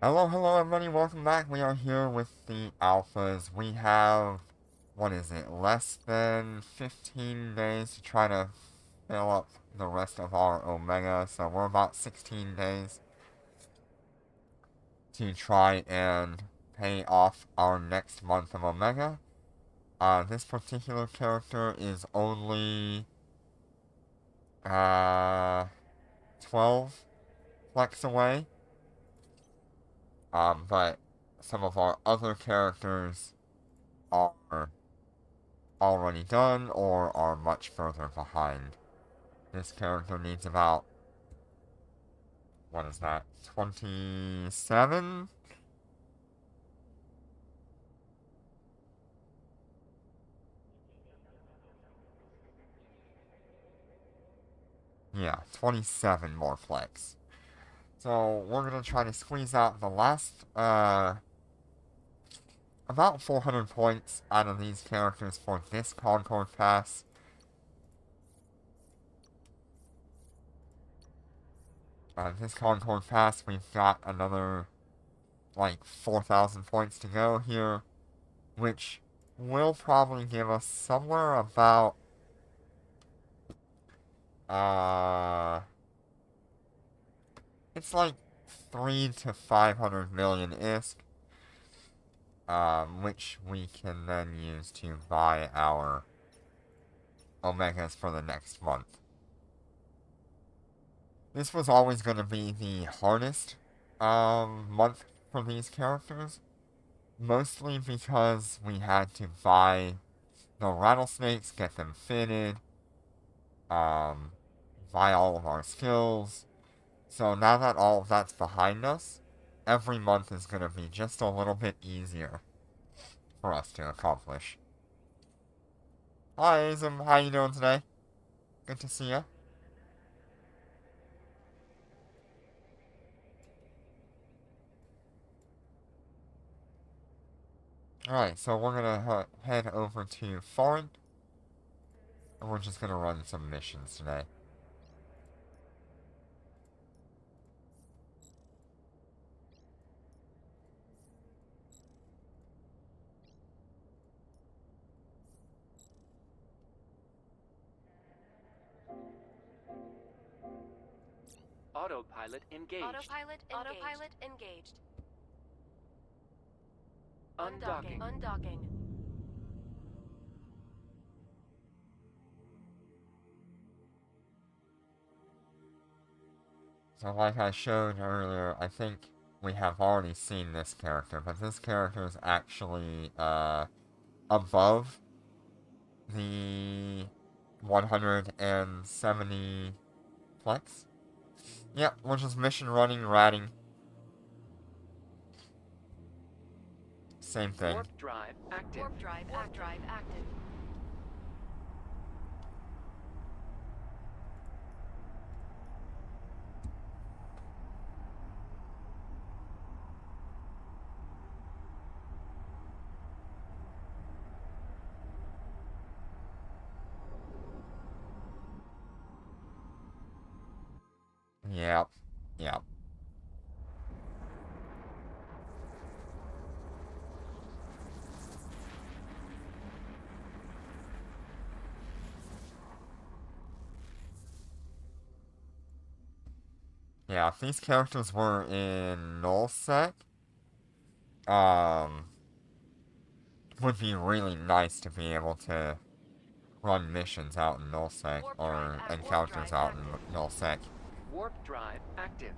Hello everybody, welcome back. We are here with the alphas. We have, what is it, less than 15 days to try to fill up the rest of our omega, so we're about 16 days to try and pay off our next month of omega. This particular character is only, 12 flex away, but some of our other characters are already done or are much further behind. This character needs about, what is that, 27? Yeah, 27 more flex. So we're gonna try to squeeze out the last, about 400 points out of these characters for this Concord Pass. This Concord Pass, we've got another, like, 4,000 points to go here, which will probably give us somewhere about, uh, it's like 3 to 500 million ISK, which we can then use to buy our Omegas for the next month. This was always going to be the hardest month for these characters, mostly because we had to buy the Rattlesnakes, get them fitted, um, buy all of our skills. So now that all of that's behind us, every month is going to be just a little bit easier for us to accomplish. Hi, Azum. How you doing today? Good to see you. Alright, so we're gonna head over to Foreign, and we're just gonna run some missions today. Autopilot engaged. Autopilot engaged. Undocking. Undocking. So like I showed earlier, I think we have already seen this character, but this character is actually, above the 170 flex. Yep, we're just mission running, ratting. Same thing. Warp drive active. Warp drive active. Yep. Yep. Yeah, if these characters were in nullsec, um, would be really nice to be able to run missions out in nullsec, or encounters out in nullsec. Warp drive active.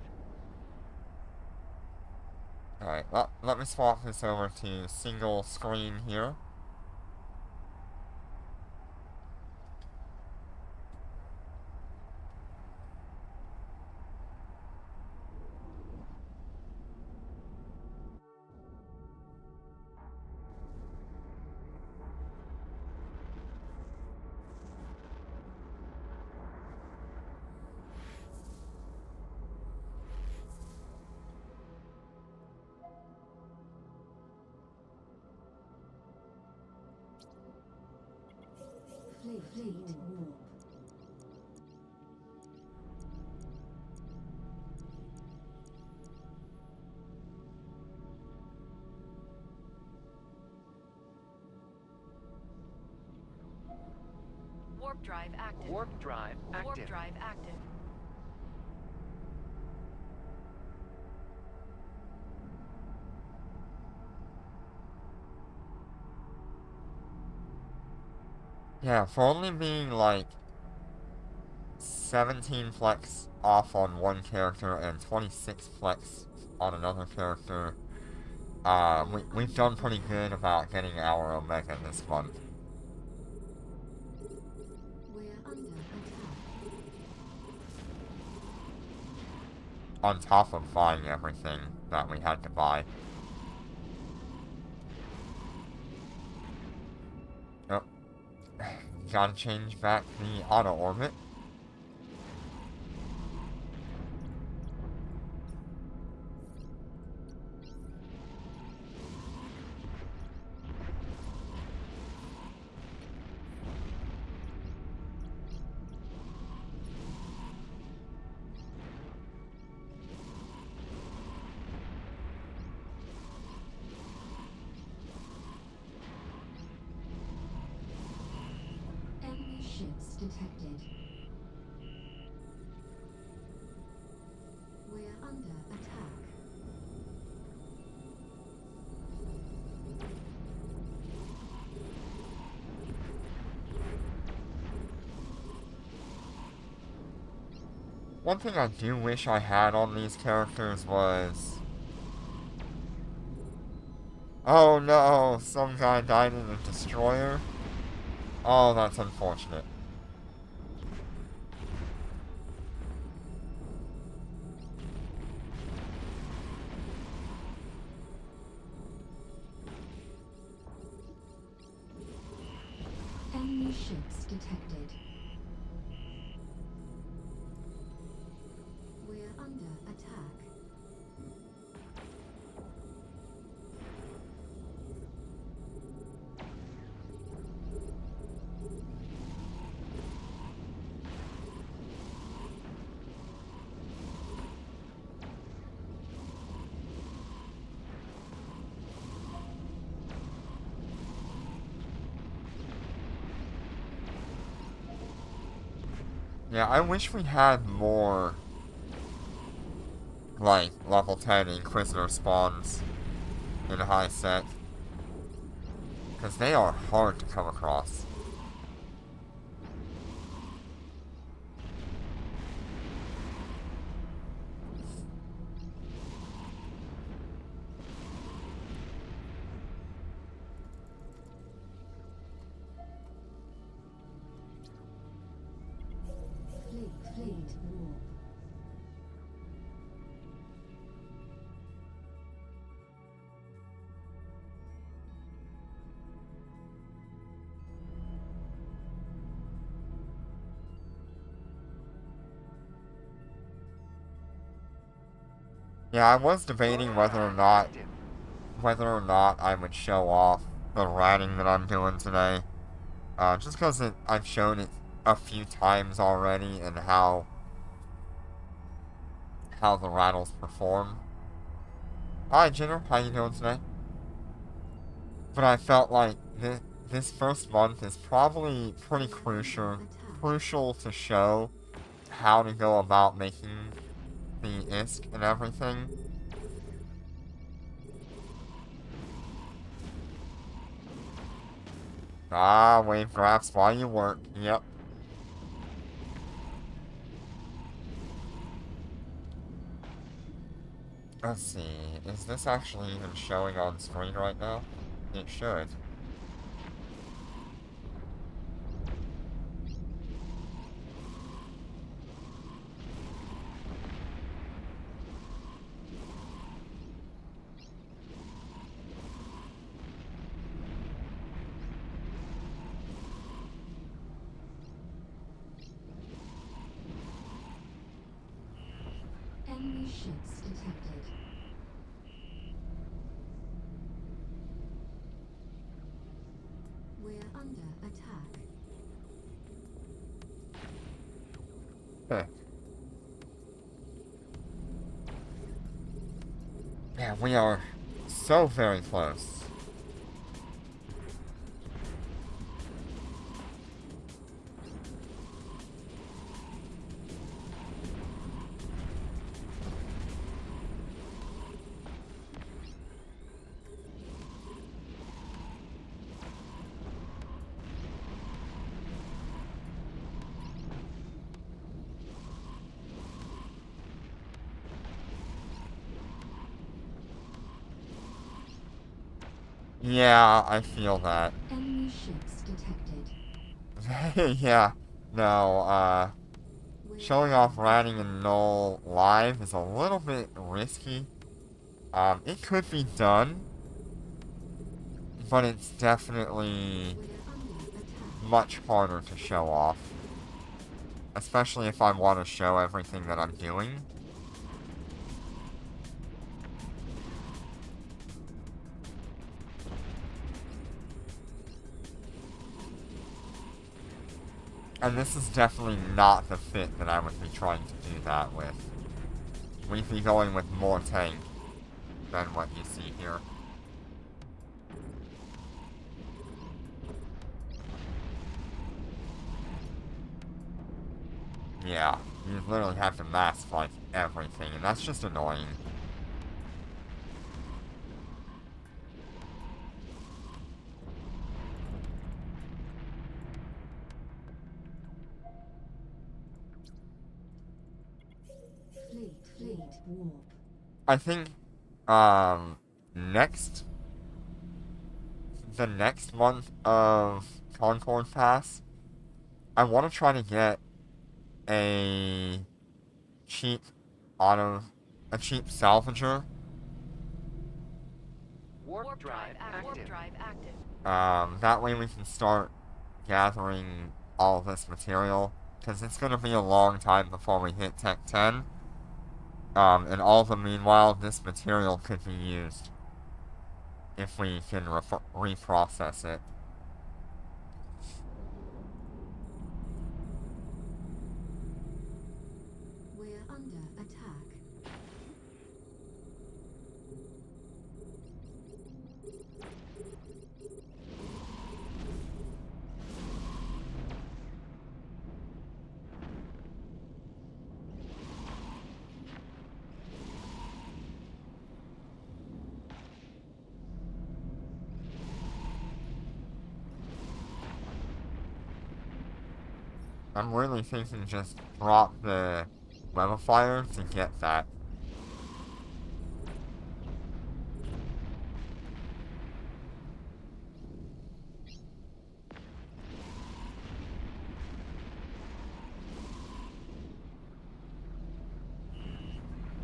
Alright, let me swap this over to single screen here. Fleet warp. Warp drive active. Warp drive active. Warp drive active. Yeah, for only being like 17 flex off on one character and 26 flex on another character, we've done pretty good about getting our Omega this month. We're under attack. On top of buying everything that we had to buy. Oh. Gotta change back the auto orbit. Enemy ships detected. We're under attack. One thing I do wish I had on these characters was... Oh no, some guy died in a destroyer. Oh, that's unfortunate. Enemy ships detected. We're under attack. Yeah, I wish we had more, like, level 10 Inquisitor spawns in high sec. Because they are hard to come across. Fleet warp. Yeah, I was debating whether or not I would show off the ratting that I'm doing today. Just because I've shown it a few times already and how the rattles perform. Hi, Jenner. How you doing today? But I felt like this first month is probably pretty crucial to show how to go about making the ISK and everything. Ah, wave graphs while you work. Yep. Let's see, is this actually even showing on screen right now? It should. Enemy ships detected. We're under attack. Huh. Yeah, we are so very close. Yeah, I feel that. Enemy ships detected. Yeah, no, We're showing off Ratting and Null live is a little bit risky. It could be done, but it's definitely we're under attack. much harder to show off. Especially if I want to show everything that I'm doing. And this is definitely not the fit that I would be trying to do that with. We'd be going with more tank than what you see here. Yeah, you literally have to mask like everything, and that's just annoying. Fleet warp. I think, next, the next month of Concord Pass, I want to try to get a cheap auto, a cheap salvager. Warp drive Warp active. drive active. That way we can start gathering all this material, because it's going to be a long time before we hit Tech 10. And all the meanwhile, this material could be used if we can reprocess it. We're under attack. I'm really thinking just drop the web of fire to get that.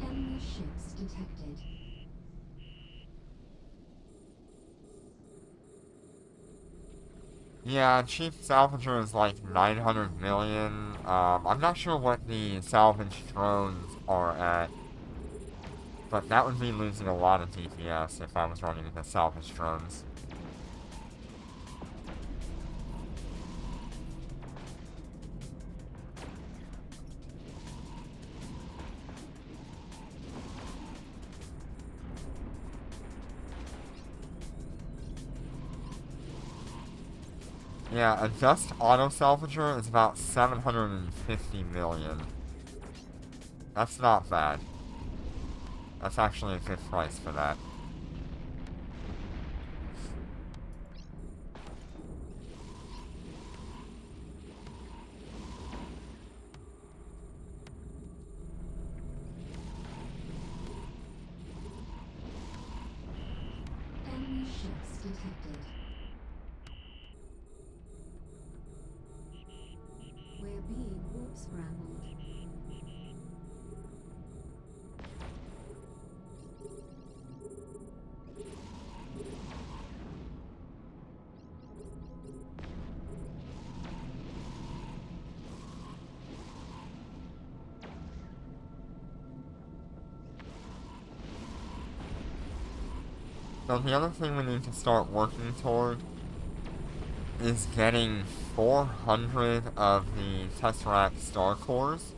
Enemy ships detected. Yeah, cheap salvager is like 900 million. I'm not sure what the salvage drones are at, but that would be losing a lot of DPS if I was running the salvage drones. Yeah, a just auto salvager is about 750 million. That's not bad. That's actually a good price for that. Enemy ships detected. We're being warp scrambled. So the other thing we need to start working toward is getting 400 of the Tesseract Star Cores.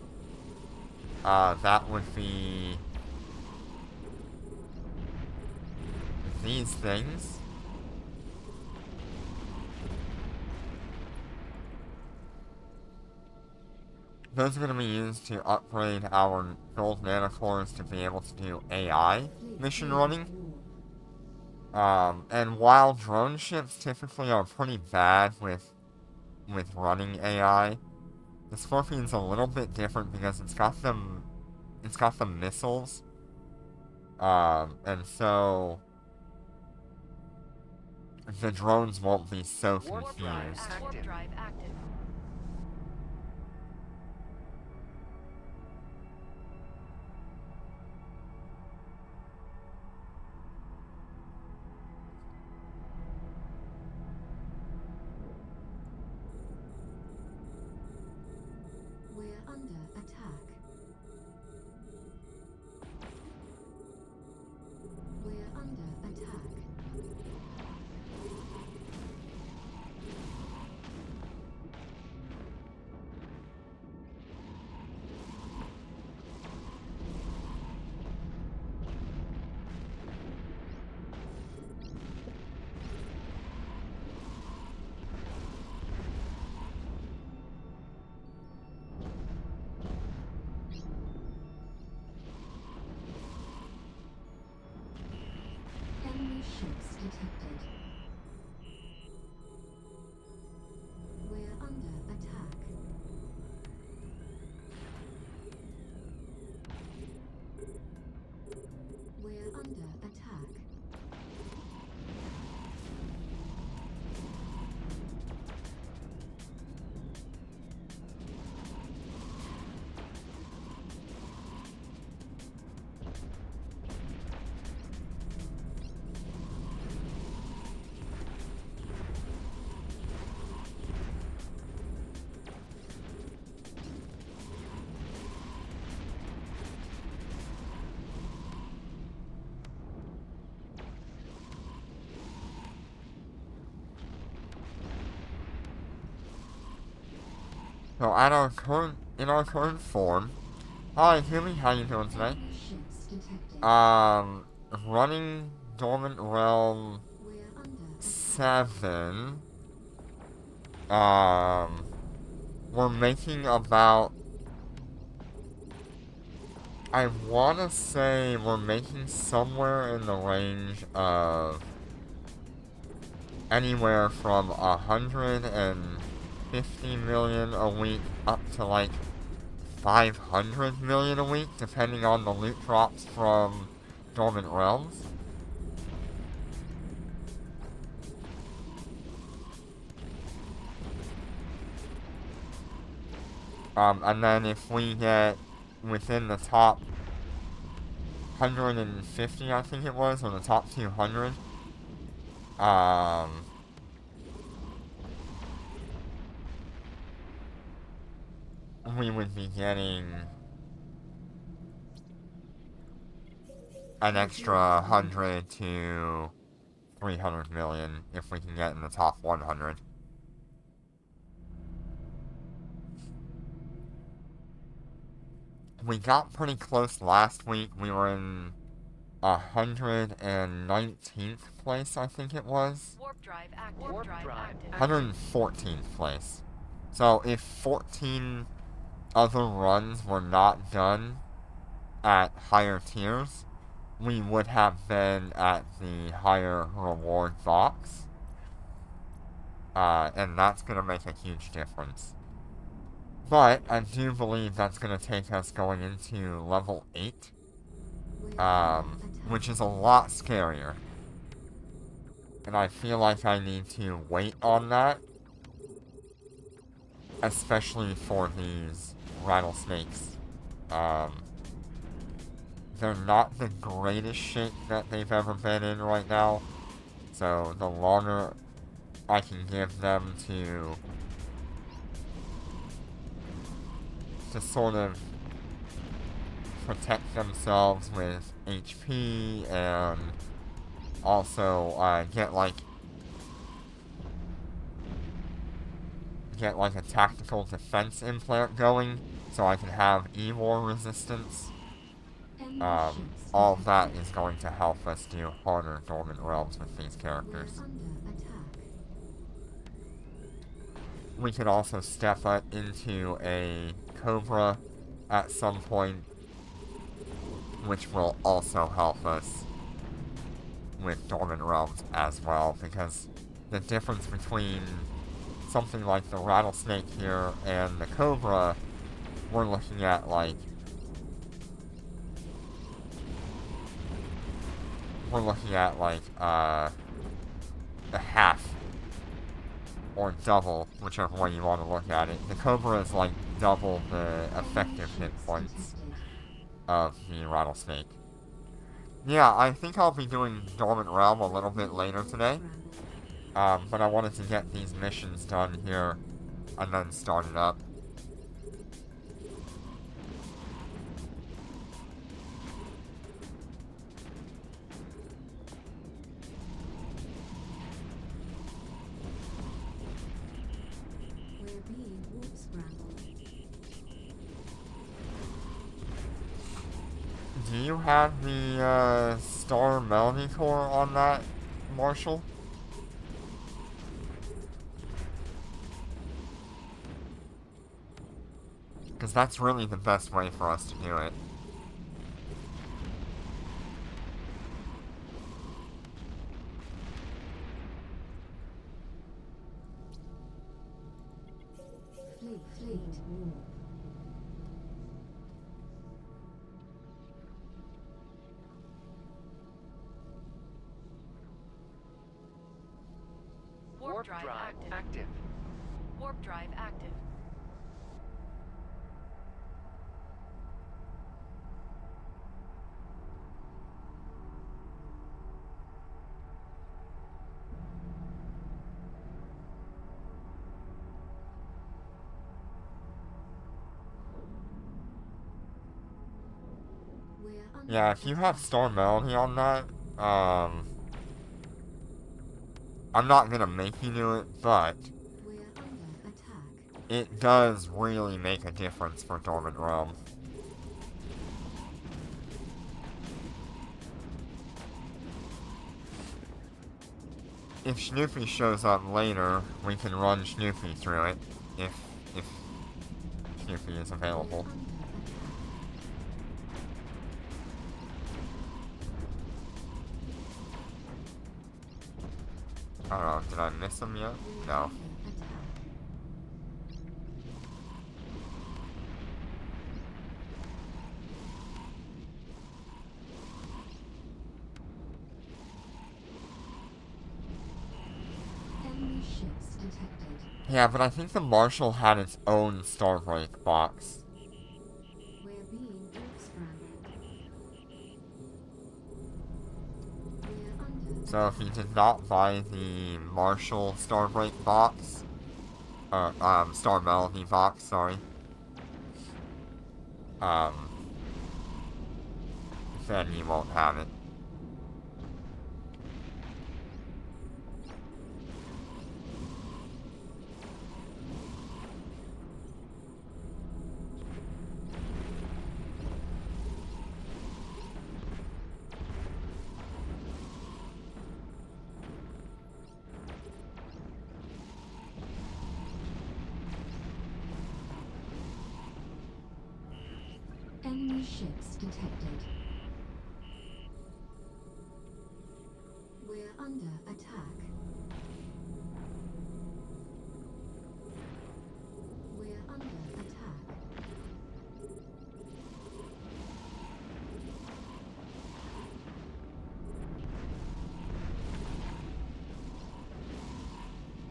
That would be these things. Those are going to be used to upgrade our gold nanocores to be able to do AI mission running. And while drone ships typically are pretty bad with running AI, the Scorpion's a little bit different because it's got the missiles. And so the drones won't be so Warp drive confused. active. Warp drive active. We're under attack. We're under attack. Enemy ships detected. We're under attack. We're under attack. So in our current form, hi Huey, how you doing today? Enemy ships detected. Running Dormant Realm We're under attack. 7, we're making about, I wanna say we're making somewhere in the range of anywhere from 150 million a week up to like 500 million a week, depending on the loot drops from Dormant Realms. And then if we get within the top 150, I think it was, or the top 200, we would be getting an extra 100 to 300 million if we can get in the top 100. We got pretty close last week. We were in 119th place, I think it was. Warp drive active. Warp drive active. active. 114th place. So if 14 other runs were not done at higher tiers, we would have been at the higher reward box. And that's going to make a huge difference. But I do believe that's going to take us going into level 8, We're under which attack. is a lot scarier. And I feel like I need to wait on that, especially for these rattlesnakes. They're not the greatest shape that they've ever been in right now, so the longer I can give them to sort of protect themselves with HP and also get like a tactical defense implant going so I can have E-War resistance. Enemy ships All of that detected. is going to help us do harder Dormant Realms with these We're characters. under attack. We could also step into a Cobra at some point, which will also help us with Dormant Realms as well, because the difference between something like the Rattlesnake here and the Cobra, we're looking at like a half or double, whichever way you want to look at it. The Cobra is like double the effective hit points of the Rattlesnake. Yeah, I think I'll be doing Dormant Realm a little bit later today. But I wanted to get these missions done here and then start it up. We're being warp scrambled. Do you have the Star Melody Core on that, Marshall? Because that's really the best way for us to do it. Fleet warp. Warp drive active. active. Warp drive active. We're under Yeah, if you have attack. Star Melody on that, I'm not gonna make you do it, but We're under attack. it does really make a difference for Dormant Realm. If Snoopy shows up later, we can run Snoopy through it, if Snoopy is available. We're under I don't know, did I miss him yet? attack. No. Under attack. Enemy ships detected. Yeah, but I think the Marshal had its own Starbreak box. We're being warp scrambled. We're under So if you did not buy the Marshal Starbreak box, Star Melody box, sorry, then you won't have it. enemy ships detected. We're under attack. We're under attack.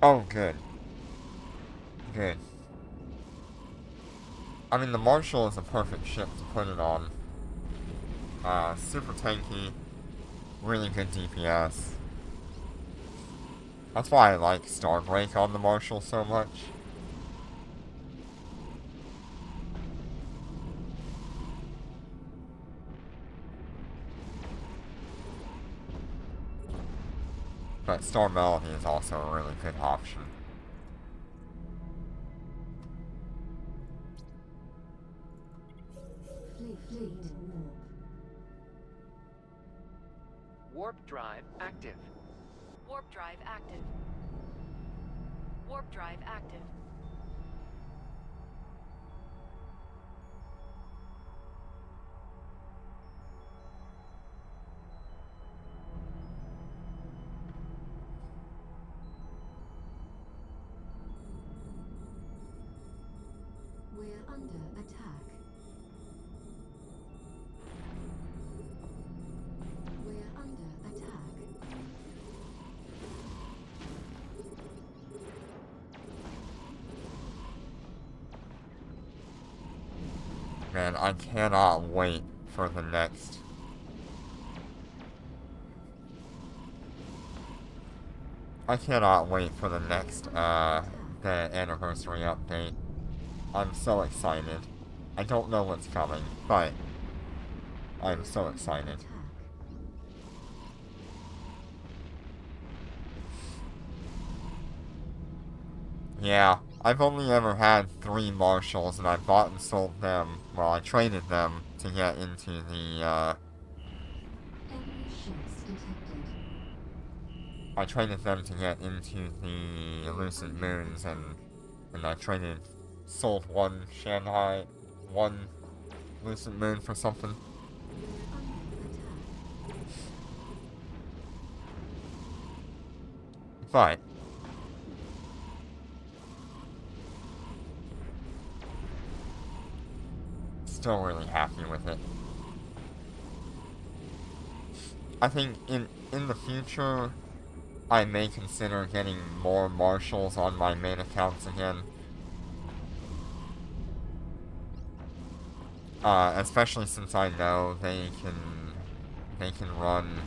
Oh, good. Good. I mean, the Marshal is a perfect ship to put it on. Super tanky, really good DPS. That's why I like Starbreak on the Marshal so much. But Star Melody is also a really good option. Fleet warp. Warp drive active. Warp drive active. Warp drive active. We're under attack. We're under attack. and I cannot wait for the next. I cannot wait for the next, the anniversary update. I'm so excited. I don't know what's coming, but I'm so excited. Yeah, I've only ever had 3 marshals, and I bought and sold them, well, I traded them to get into the, Enemy ships detected. I traded them to get into the Lucent Moons, and I sold one Shanghai, one Lucent Moon for something. We're under attack. But still really happy with it. I think in the future, I may consider getting more marshals on my main accounts again. Especially since I know they can run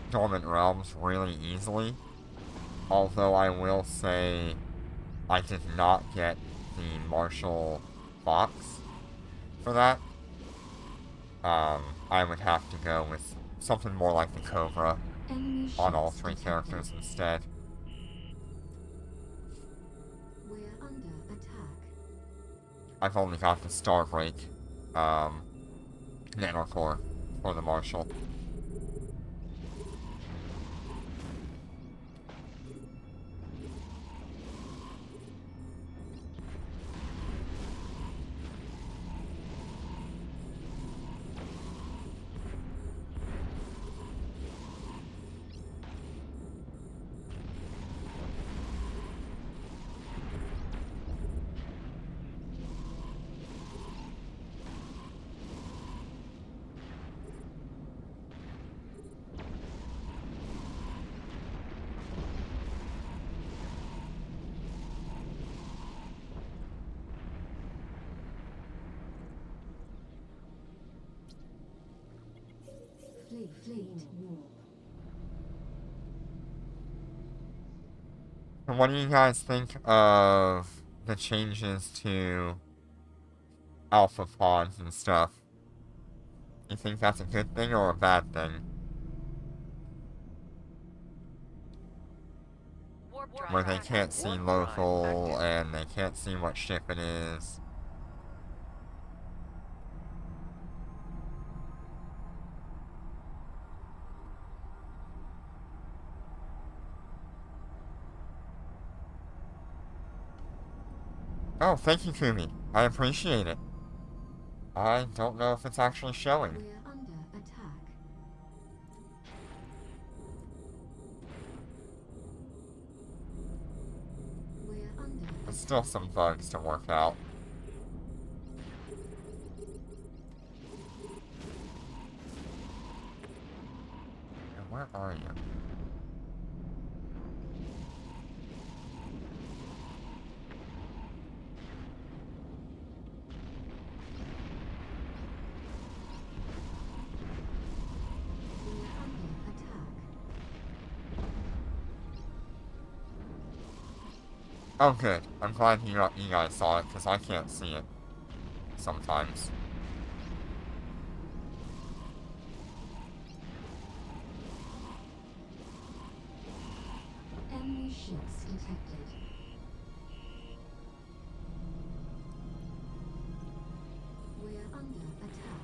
Dormant Realms really easily. Although I will say I did not get the Marshal box for that. I would have to go with something more like the Cobra Enemy on all ships 3 detected. characters instead. We're under attack. I've only got the Starbreak, Nanocore for the Marshal. Fleet warp. And what do you guys think of the changes to Alpha Pods and stuff? You think that's a good thing or a bad thing? Warp drive Where they active. can't see Warp drive local active. and they can't see what ship it is. Oh, thank you, Kumi. I appreciate it. I don't know if it's actually showing. We're under attack. We're under There's still some bugs to work out. And where are you? We're under attack. Oh, good. I'm glad you guys saw it, because I can't see it sometimes. Enemy ships detected. We're under attack.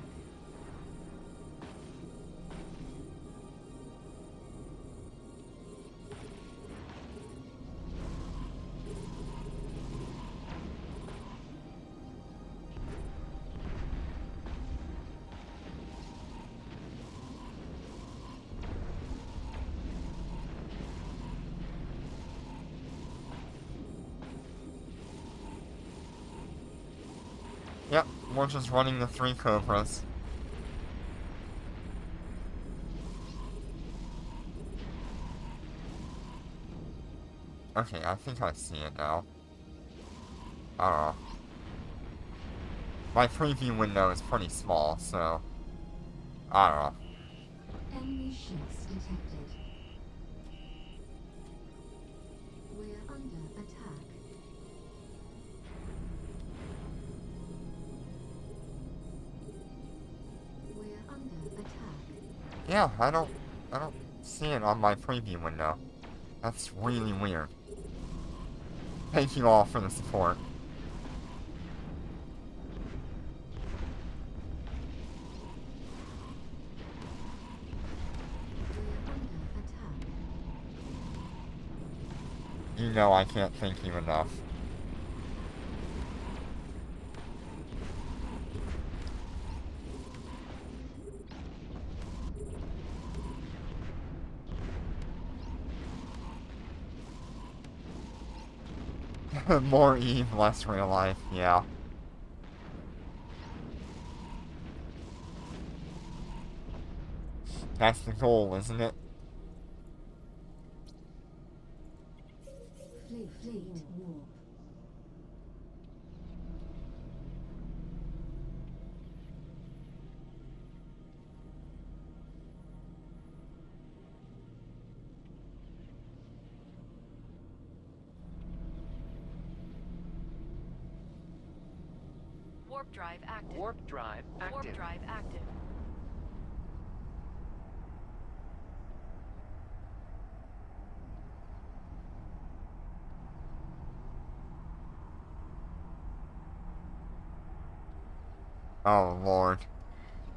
Yep, we're just running the 3 Cobras. Okay, I think I see it now. I don't know. My preview window is pretty small, so I don't know. Enemy ships detected. We're under attack. We're under attack. Yeah, I don't see it on my preview window. That's really weird. Thank you all for the support. We're under attack. You know I can't thank you enough. More Eve, less real life, yeah. That's the goal, isn't it? Fleet warp. Warp drive active. Warp drive active. Warp drive active. Oh lord.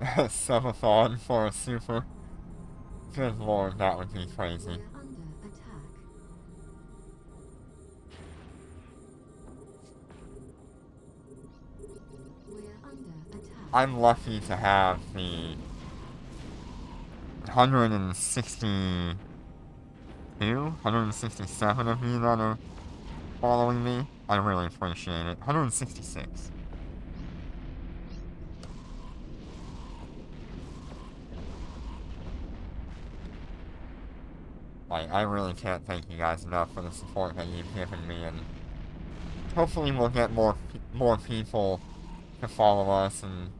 Subathon for a super. Good lord, that would be crazy. We're under attack. We're under attack. I'm lucky to have the 167 of you that are following me. I really appreciate it. 166. I really can't thank you guys enough for the support that you've given me, and hopefully we'll get more people to follow us and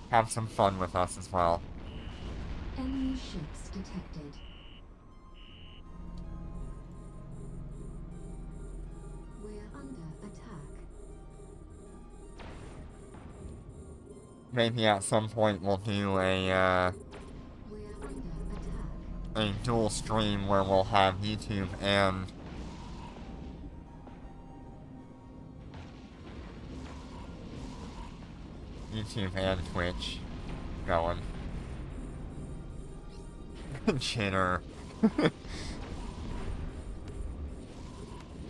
have some fun with us as well. Enemy ships detected. We're under attack. Maybe at some point we'll do We're under attack. a dual stream where we'll have YouTube and Twitch going. Chitter.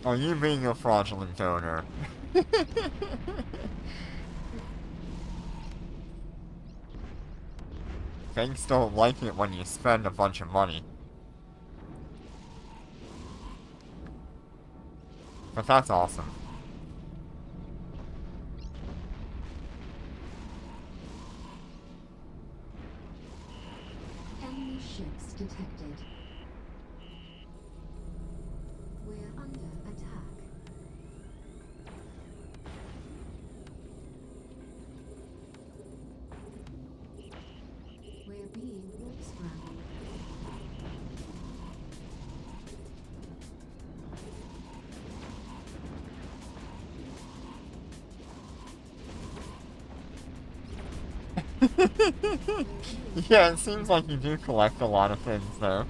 Are you being a fraudulent donor? Banks don't like it when you spend a bunch of money. But that's awesome. Enemy ships detected. We're under attack. We're being warp scrambled. Yeah, it seems like you do collect a lot of things, though.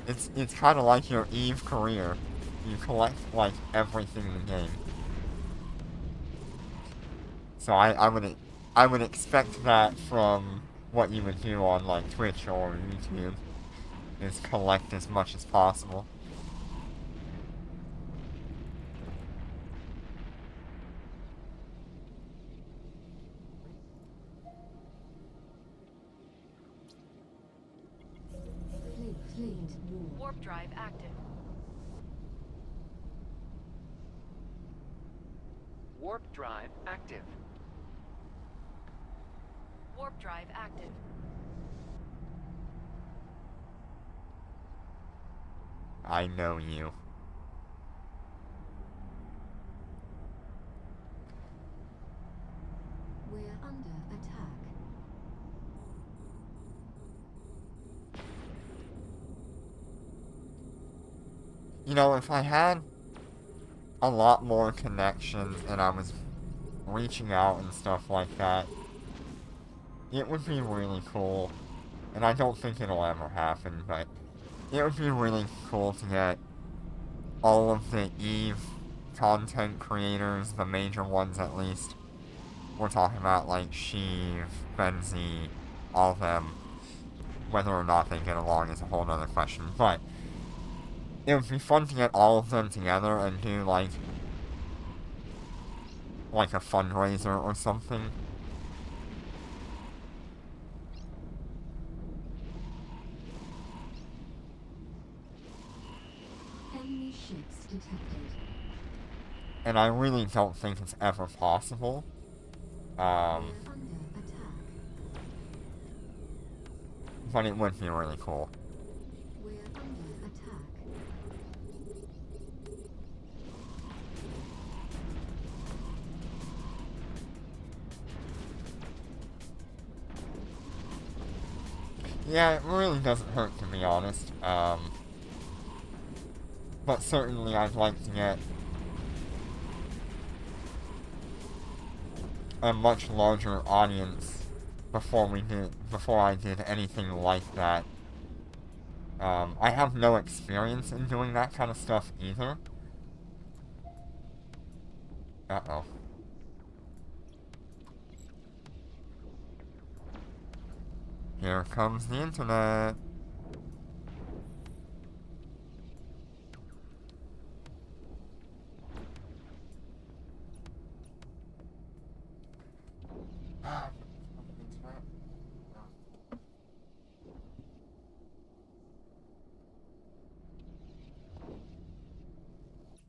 It's kind of like your Eve career. You collect, like, everything in the game. So I would expect that from what you would do on, like, Twitch or YouTube, is collect as much as possible. Fleet warp. Warp drive active. Warp drive active. Warp drive active. I know you. You know, if I had a lot more connections and I was reaching out and stuff like that, it would be really cool. And I don't think it'll ever happen, but it would be really cool to get all of the EVE content creators, the major ones at least. We're talking about like Sheev, Benzie, all of them. Whether or not they get along is a whole other question, but it would be fun to get all of them together and do like a fundraiser or something. Enemy ships detected. And I really don't think it's ever possible. We're under attack. But it would be really cool. We're under attack. Yeah, it really doesn't hurt, to be honest. But certainly I'd like to get a much larger audience before I did anything like that. I have no experience in doing that kind of stuff either. Uh-oh. Here comes the internet.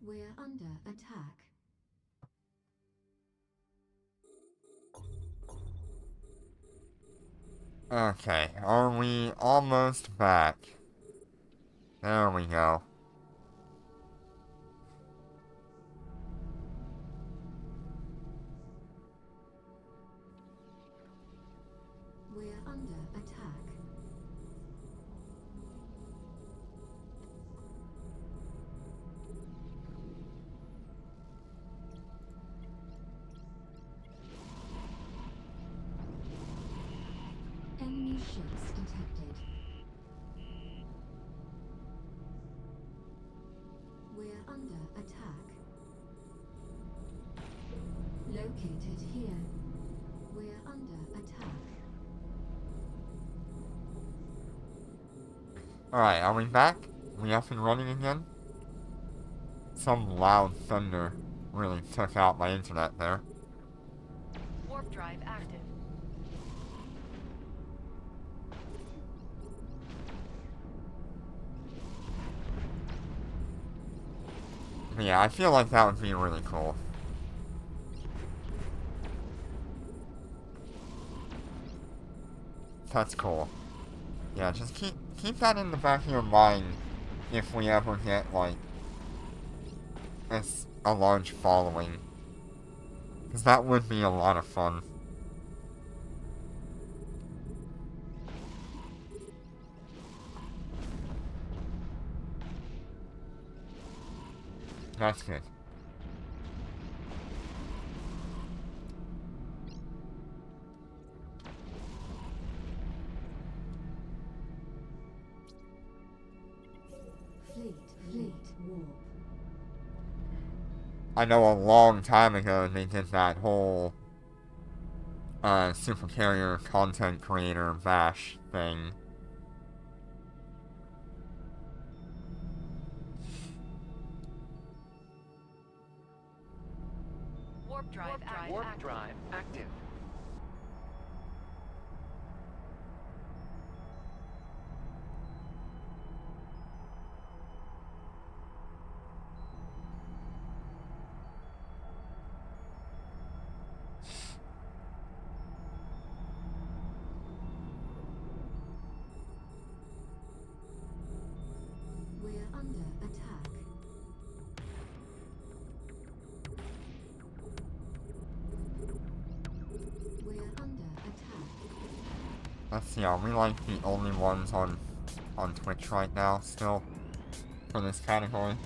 We're under attack. Okay, are we almost back? There we go. We're under attack. Enemy ships detected. We're under attack. Located here. We're under attack. Alright, are we back? We up and running again? Some loud thunder really took out my internet there. Warp drive active. But yeah, I feel like that would be really cool. That's cool. Yeah, just keep that in the back of your mind if we ever get, like, a large following. Because that would be a lot of fun. That's good. Fleet warp. I know a long time ago they did that whole super carrier content creator bash thing. Warp drive active. Warp drive active. We're under attack. We're under attack. Let's see, are we like the only ones on Twitch right now still for this category?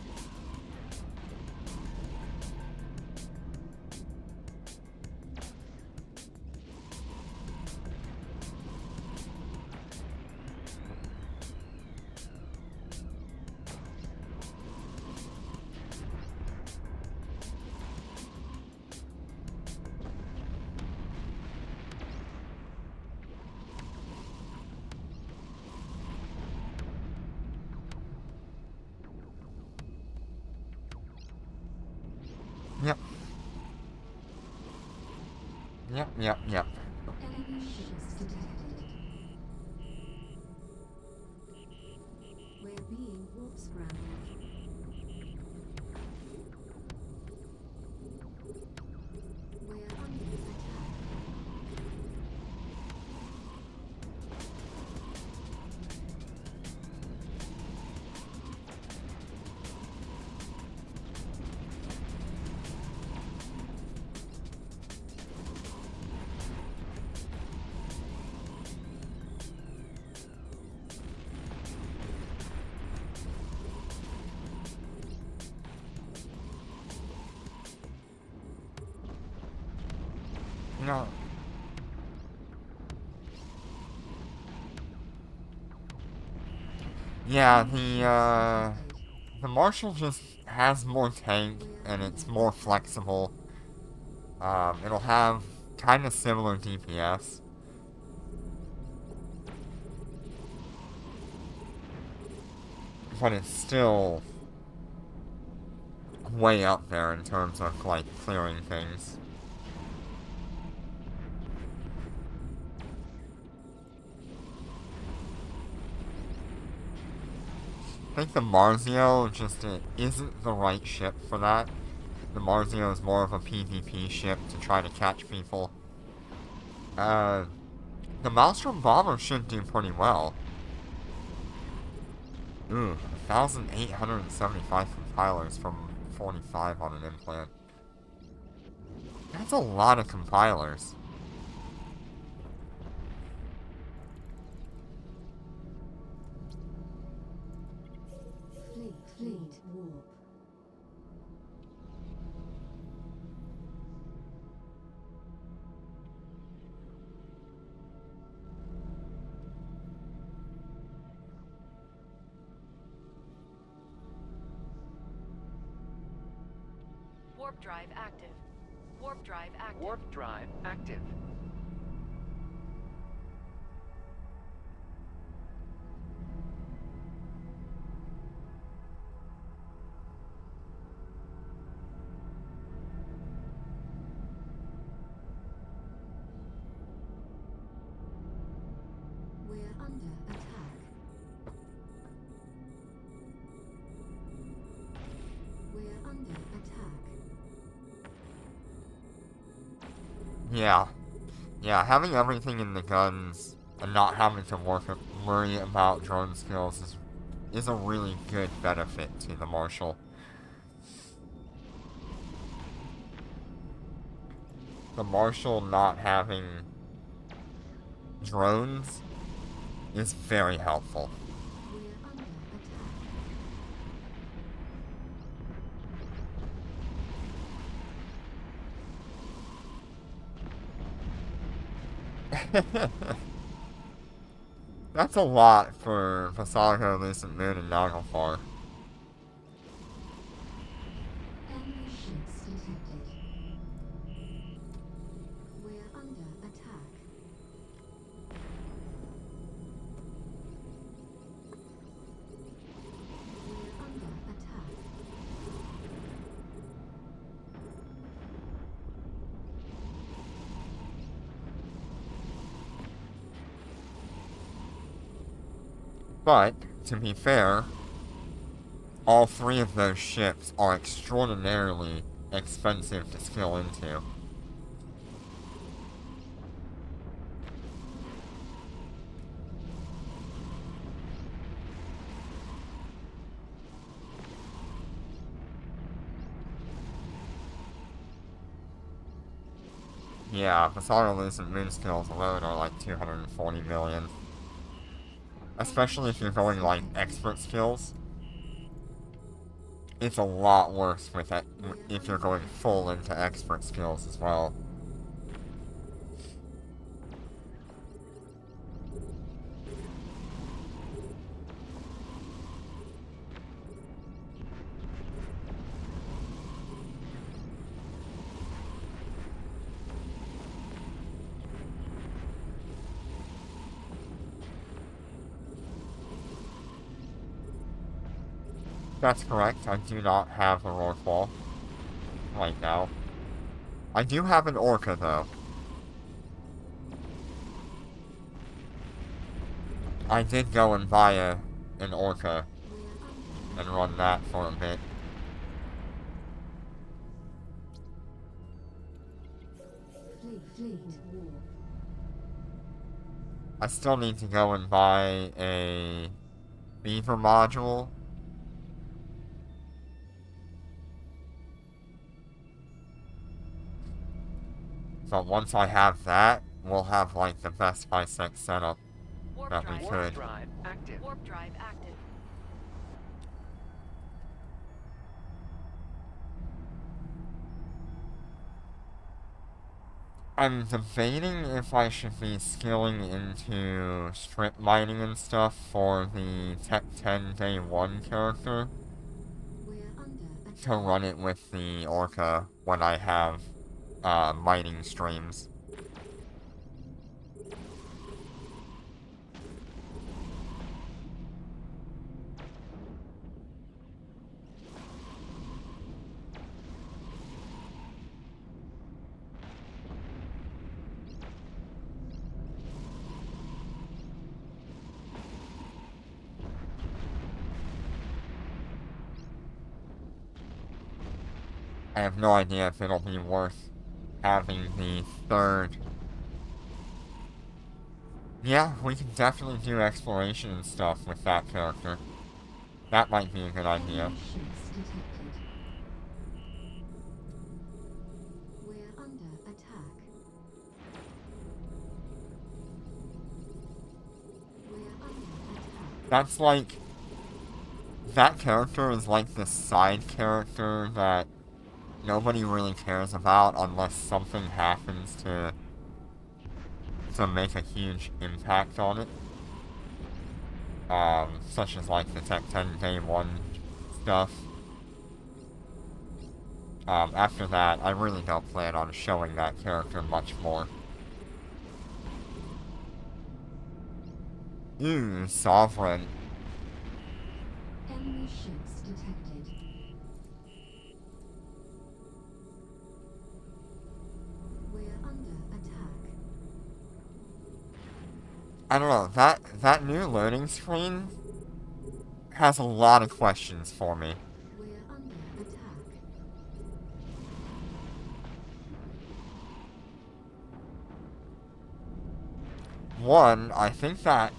Yep. Enemy ships detected. We're being warp scrambled. We're under attack. No. Yeah, the Marshall just has more tank and it's more flexible. It'll have kind of similar DPS. But it's still way up there in terms of, like, clearing things. I think the Marzio just isn't the right ship for that. The Marzio is more of a PvP ship to try to catch people. The Maelstrom Bomber should do pretty well. Ooh, 1,875 compilers from 45 on an implant. That's a lot of compilers. Fleet warp. Warp drive active. Warp drive active. Warp drive active. We're under attack. We're under attack. Yeah, having everything in the guns and not having to worry about drone skills is a really good benefit to the Marshal. The Marshal not having drones is very helpful. We're under attack. That's a lot for Visago, Lucent Moon, and Naglfar. Enemy ships detected. We're under attack. We're under attack. But, to be fair, all three of those ships are extraordinarily expensive to skill into. Yeah, Visago, Lucent Moon skills alone are like 240 million. Especially if you're going like expert skills. It's a lot worse with it if you're going full into expert skills as well. That's correct, I do not have a Rorqual right now. I do have an Orca though. I did go and buy an orca We're and run that for a bit. fleet war. I still need to go and buy a beaver module. But once I have that, we'll have like the best high-sec setup Warp that we drive. could. Warp drive active. Warp drive active. I'm debating if I should be skilling into strip mining and stuff for the Tech 10 Day 1 character We're under to attack. run it with the orca when I have mining streams. I have no idea if it'll be worth having the third. Yeah, we can definitely do exploration and stuff with that character. That might be a good idea. Enemy ships detected. We're under attack. We're under attack. That's like... That character is like the side character that nobody really cares about unless something happens to make a huge impact on it. Such as like the Tech 10 Day 1 stuff. After that, I really don't plan on showing that character much more. Ooh, Sovereign. Enemy ships detected. We're under attack. I don't know, that new loading screen has a lot of questions for me. We're under attack. One, I think that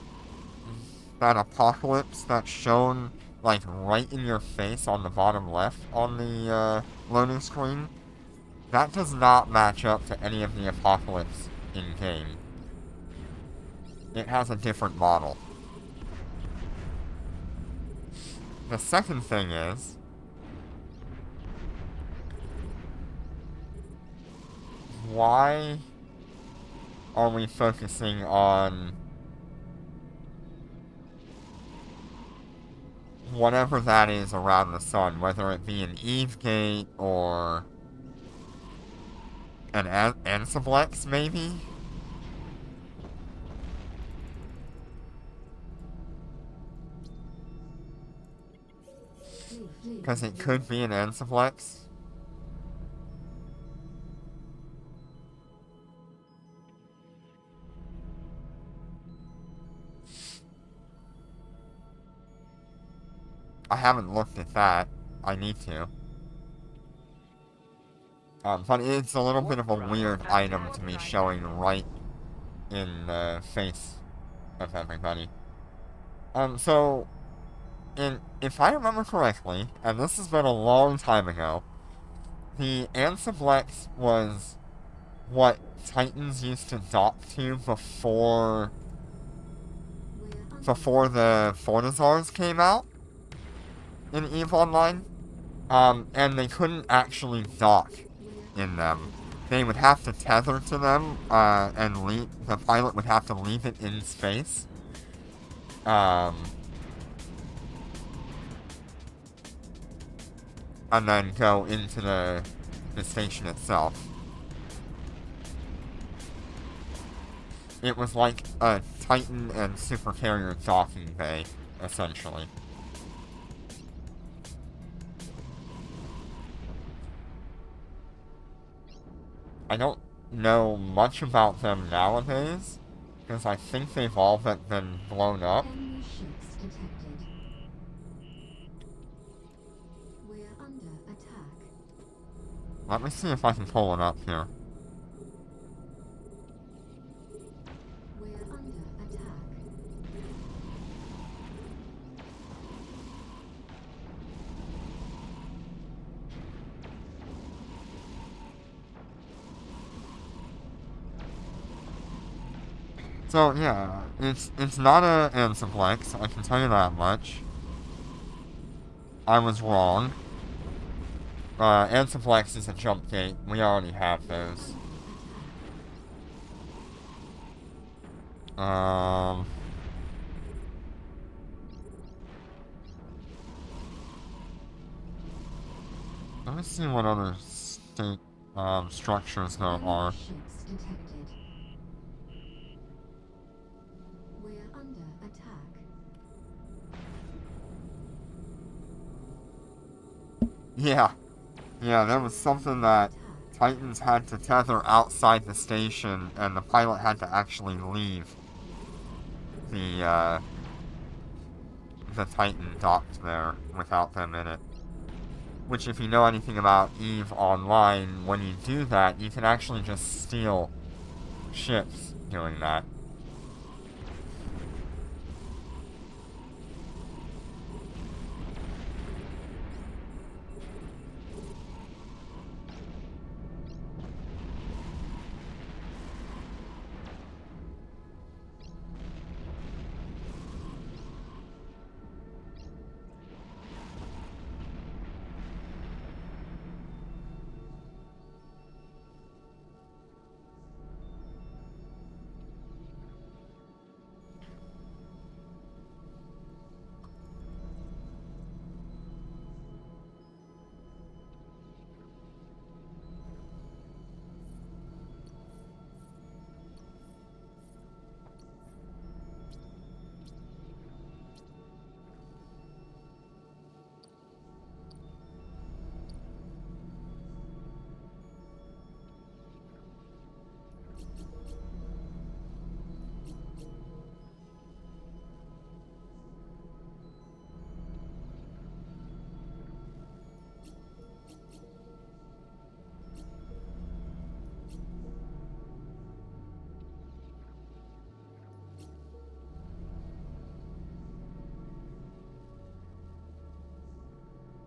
apocalypse that's shown like right in your face on the bottom left on the loading screen, that does not match up to any of the apocalypse in game. It has a different model. The second thing is, why are we focusing on whatever that is around the sun, whether it be an Eve Gate or an Ansiblex, maybe? Because it could be an Ansiblex. I haven't looked at that. I need to. But it's a little bit of a weird item to be showing right in the face of everybody. So, if I remember correctly, and this has been a long time ago, the Ansiblex was what Titans used to dock to before the Fortizars came out in EVE Online. And they couldn't actually dock in them. They would have to tether to them, and the pilot would have to leave it in space. And then go into the station itself. It was like a Titan and supercarrier docking bay, essentially. I don't know much about them nowadays, because I think they've all but been blown up. Enemy ships detected. We're under attack. Let me see if I can pull it up here. We're under attack. So yeah, it's not a Ansiplex, I can tell you that much. I was wrong. Ansiplex is a jump gate. We already have those. Let me see what other state structures there Enemy are. ships detected. We're under attack. Yeah, there was something that Titans had to tether outside the station, and the pilot had to actually leave the Titan docked there without them in it. Which, if you know anything about EVE Online, when you do that, you can actually just steal ships doing that.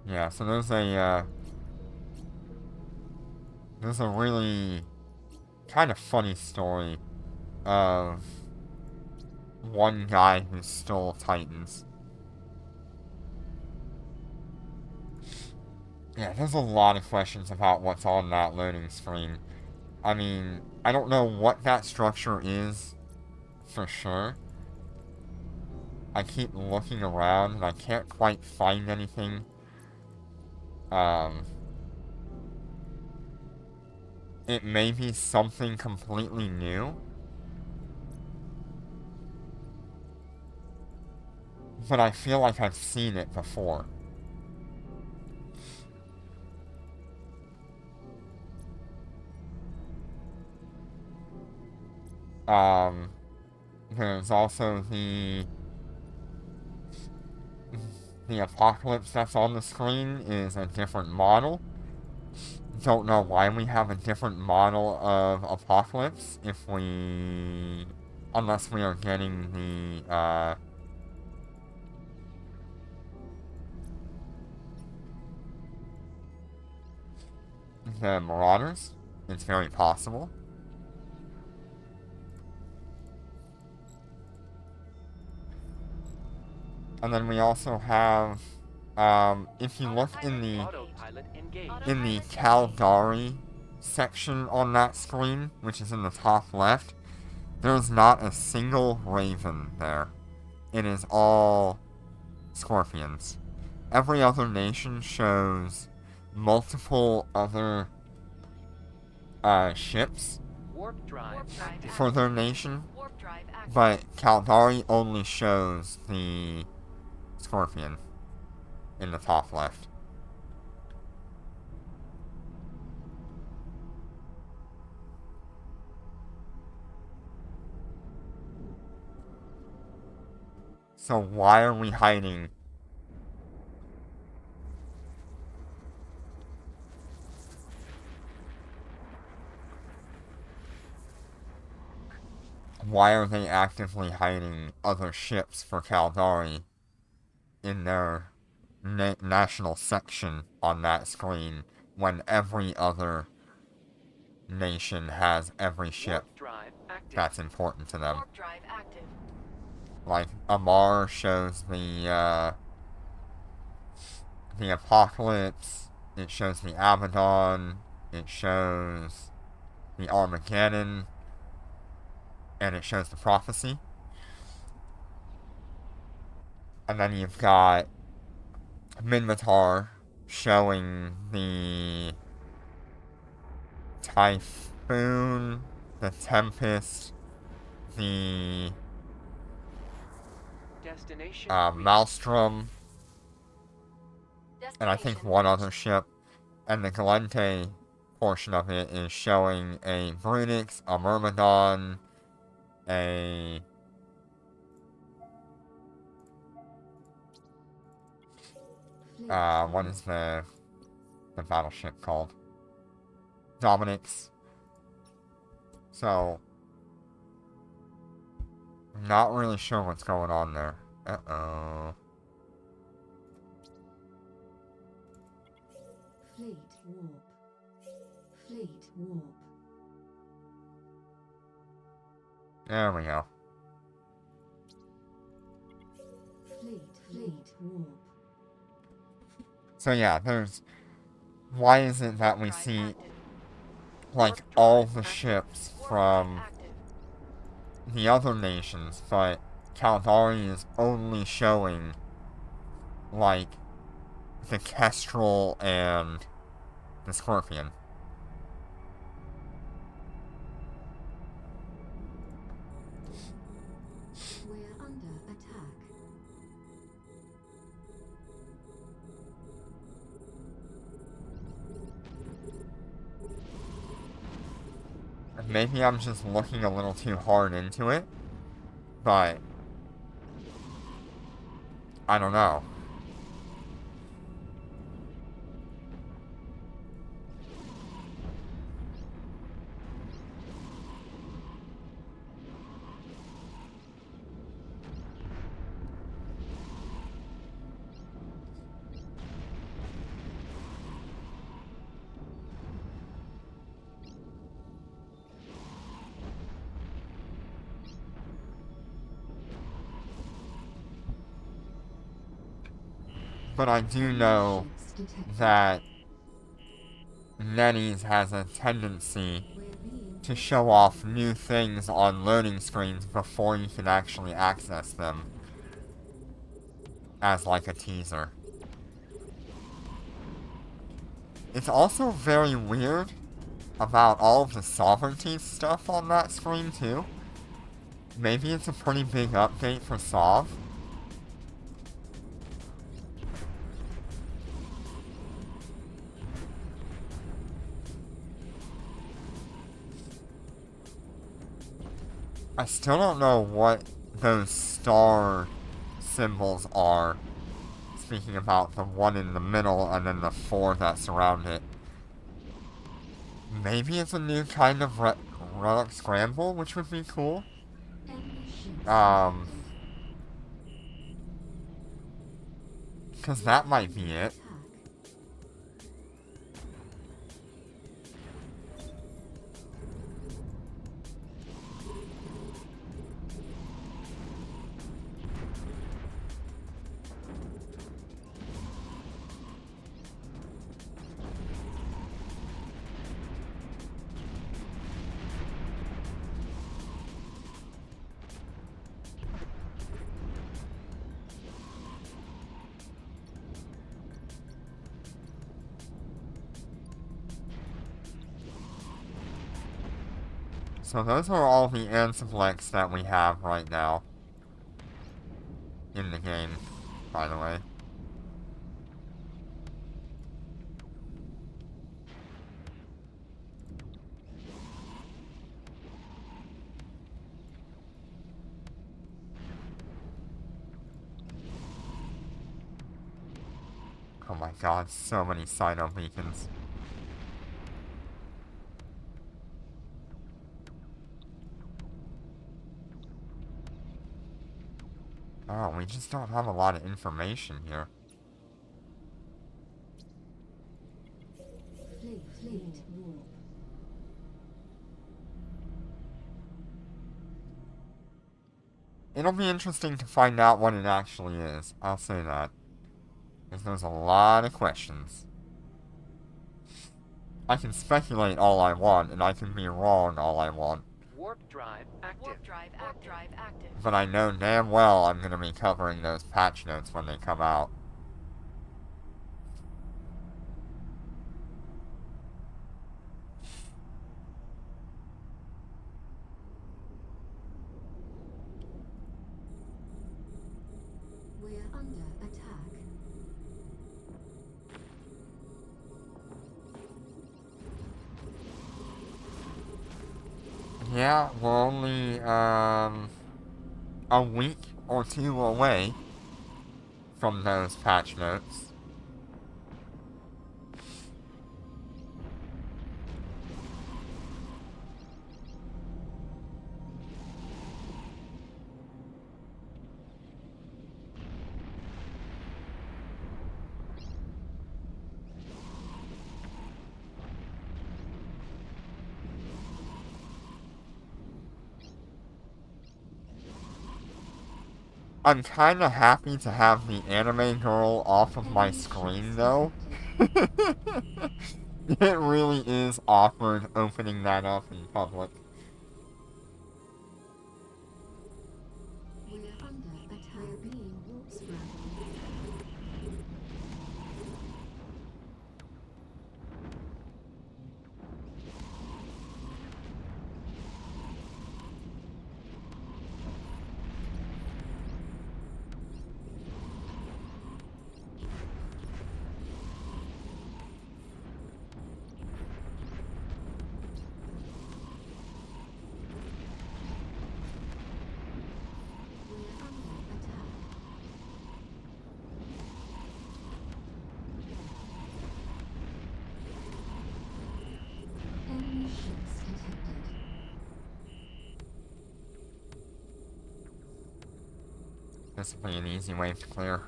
Yeah, so there's a really kind of funny story of one guy who stole Titans. Yeah, there's a lot of questions about what's on that loading screen. I mean, I don't know what that structure is for sure. I keep looking around and I can't quite find anything. It may be something completely new. But I feel like I've seen it before. There's also the apocalypse that's on the screen is a different model. Don't know why we have a different model of apocalypse unless we are getting the Marauders. It's very possible. And then we also have, if you look in the Autopilot engaged. Caldari section on that screen, which is in the top left, there's not a single Raven there. It is all Scorpions. Every other nation shows multiple other ships Warp drive active. for their nation, Warp drive active. but Caldari only shows the Scorpion in the top left. So why are we hiding? Why are they actively hiding other ships for Caldari in their national section on that screen when every other nation has every ship Warp drive active. that's important to them? Warp drive active. Like, Amar shows the Apocalypse, it shows the Abaddon, it shows the Armageddon, and it shows the Prophecy. And then you've got Minmatar showing the Typhoon, the Tempest, the Destination Maelstrom, and I think Destination one other reached. ship. And the Galente portion of it is showing a Brunix, a Myrmidon, a Fleet what is the battleship called? Dominix. So, not really sure what's going on there. Uh-oh. Fleet warp. Fleet warp. There we go. Fleet warp. So yeah, there's... Why is it that we Drive see, active. like, Warp drive all the active. ships Warp drive from active. the other nations, but Caldari is only showing, like, the Kestrel and the Scorpion. We're under attack. Maybe I'm just looking a little too hard into it, but I don't know. But I do know Ships detected. that NetEase has a tendency We're being to show off new things on loading screens before you can actually access them as like a teaser. It's also very weird about all of the sovereignty stuff on that screen too. Maybe it's a pretty big update for Sov. I still don't know what those star symbols are. Speaking about the one in the middle and then the four that surround it. Maybe it's a new kind of relic scramble, which would be cool. enemy ships Um, detected. because that might be it. Attack. So those are all the Ansiblex that we have right now. In the game, by the way. Oh my god, so many Sino beacons. Oh, we just don't have a lot of information here. Fleet warp. It'll be interesting to find out what it actually is. I'll say that. Because there's a lot of questions. I can speculate all I want, and I can be wrong all I want. Warp drive active. Warp drive active. But I know damn well I'm going to be covering those patch notes when they come out. We're under attack. Yeah, we're only, a week or two away from those patch notes. I'm kinda happy to have the anime girl off of my screen, though. It really is awkward opening that up in public. We're under attack. We're being warp scrambled. We're under attack. Enemy ships detected. This will be an easy wave to clear.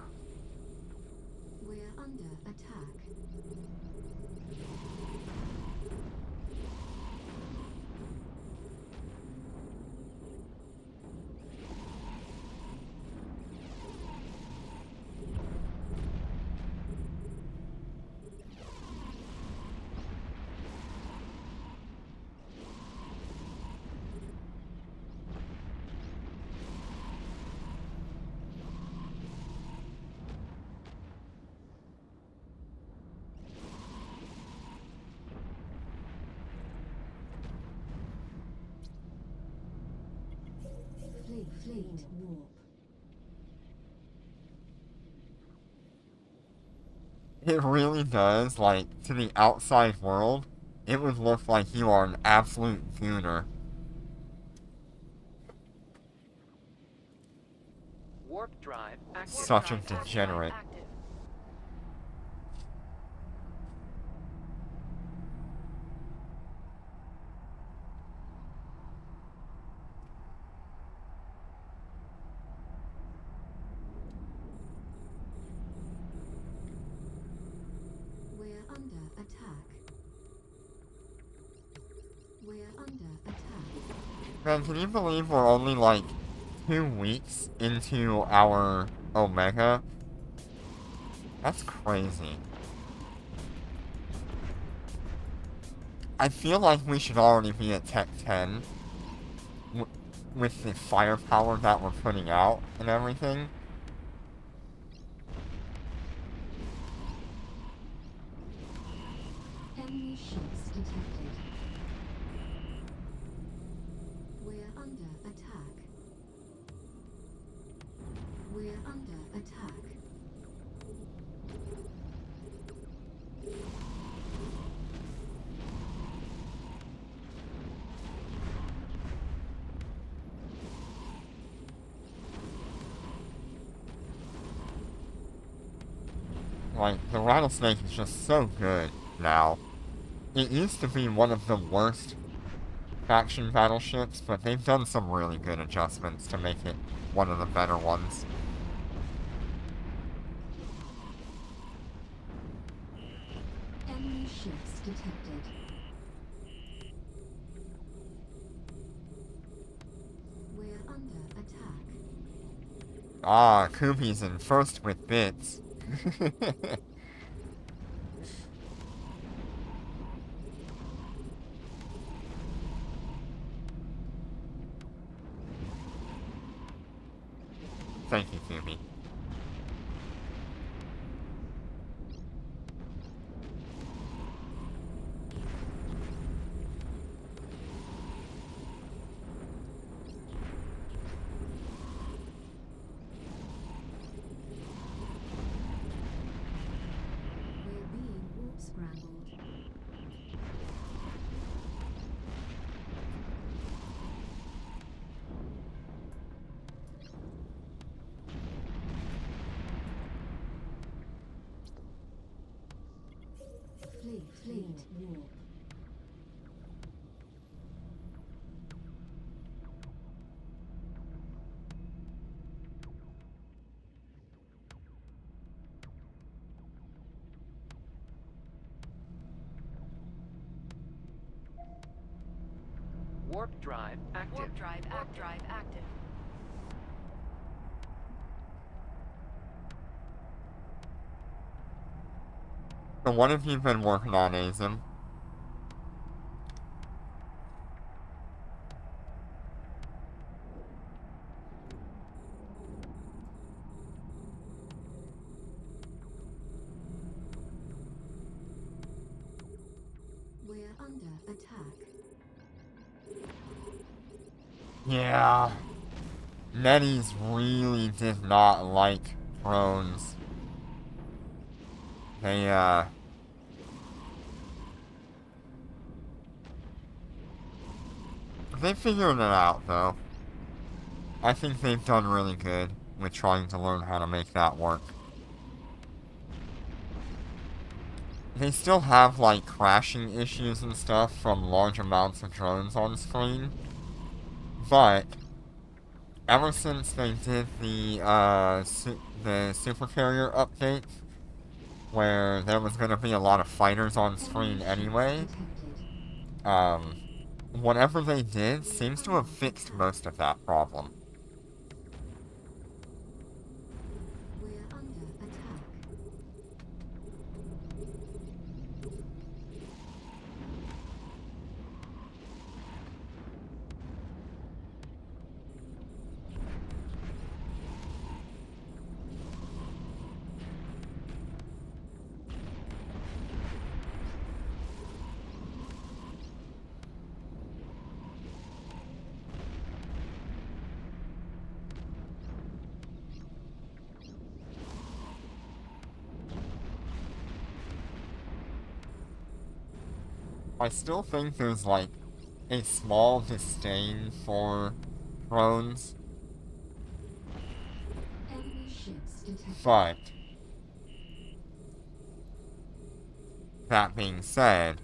We're under attack. Fleet warp. It really does, like, to the outside world, it would look like you are an absolute gooner. Warp drive active. Such a Warp drive degenerate. active. We're under attack. We're under attack. Man, can you believe we're only, like, 2 weeks into our Omega? That's crazy. I feel like we should already be at Tech 10 with the firepower that we're putting out and everything. Enemy ships detected. We're under attack. We're under attack. Like, the Rattlesnake is just so good now. It used to be one of the worst faction battleships, but they've done some really good adjustments to make it one of the better ones. Enemy ships detected. We're under attack. Ah, Koopy's in first with bits. Thank you, Koopy. We're being warp scrambled. Fleet warp. Warp drive active. Warp drive active. So what have you been working on, Azim? We're under attack. Yeah. Nettie's really did not like drones. They figured it out, though. I think they've done really good with trying to learn how to make that work. They still have, like, crashing issues and stuff from large amounts of drones on screen, but ever since they did the Super Carrier update, where there was going to be a lot of fighters on screen anyway, whatever they did seems to have fixed most of that problem. We're under attack. I still think there's, like, a small disdain for drones, Enemy ships detected. but that being said,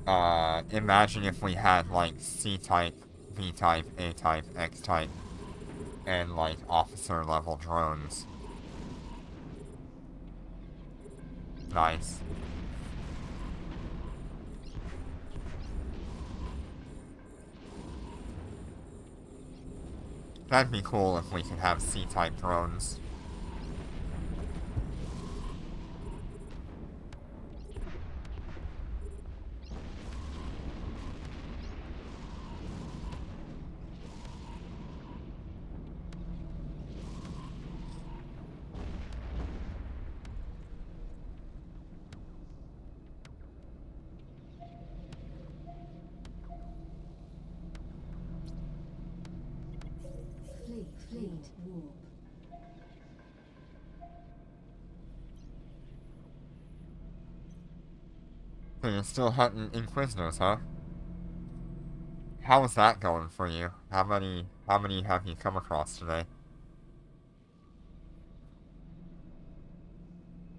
imagine if we had, like, C-type, B-type, A-type, X-type, and, like, officer-level drones. Nice. That'd be cool if we could have C-type drones. Fleet warp. So you're still hunting Inquisitors, huh? How is that going for you? How many have you come across today?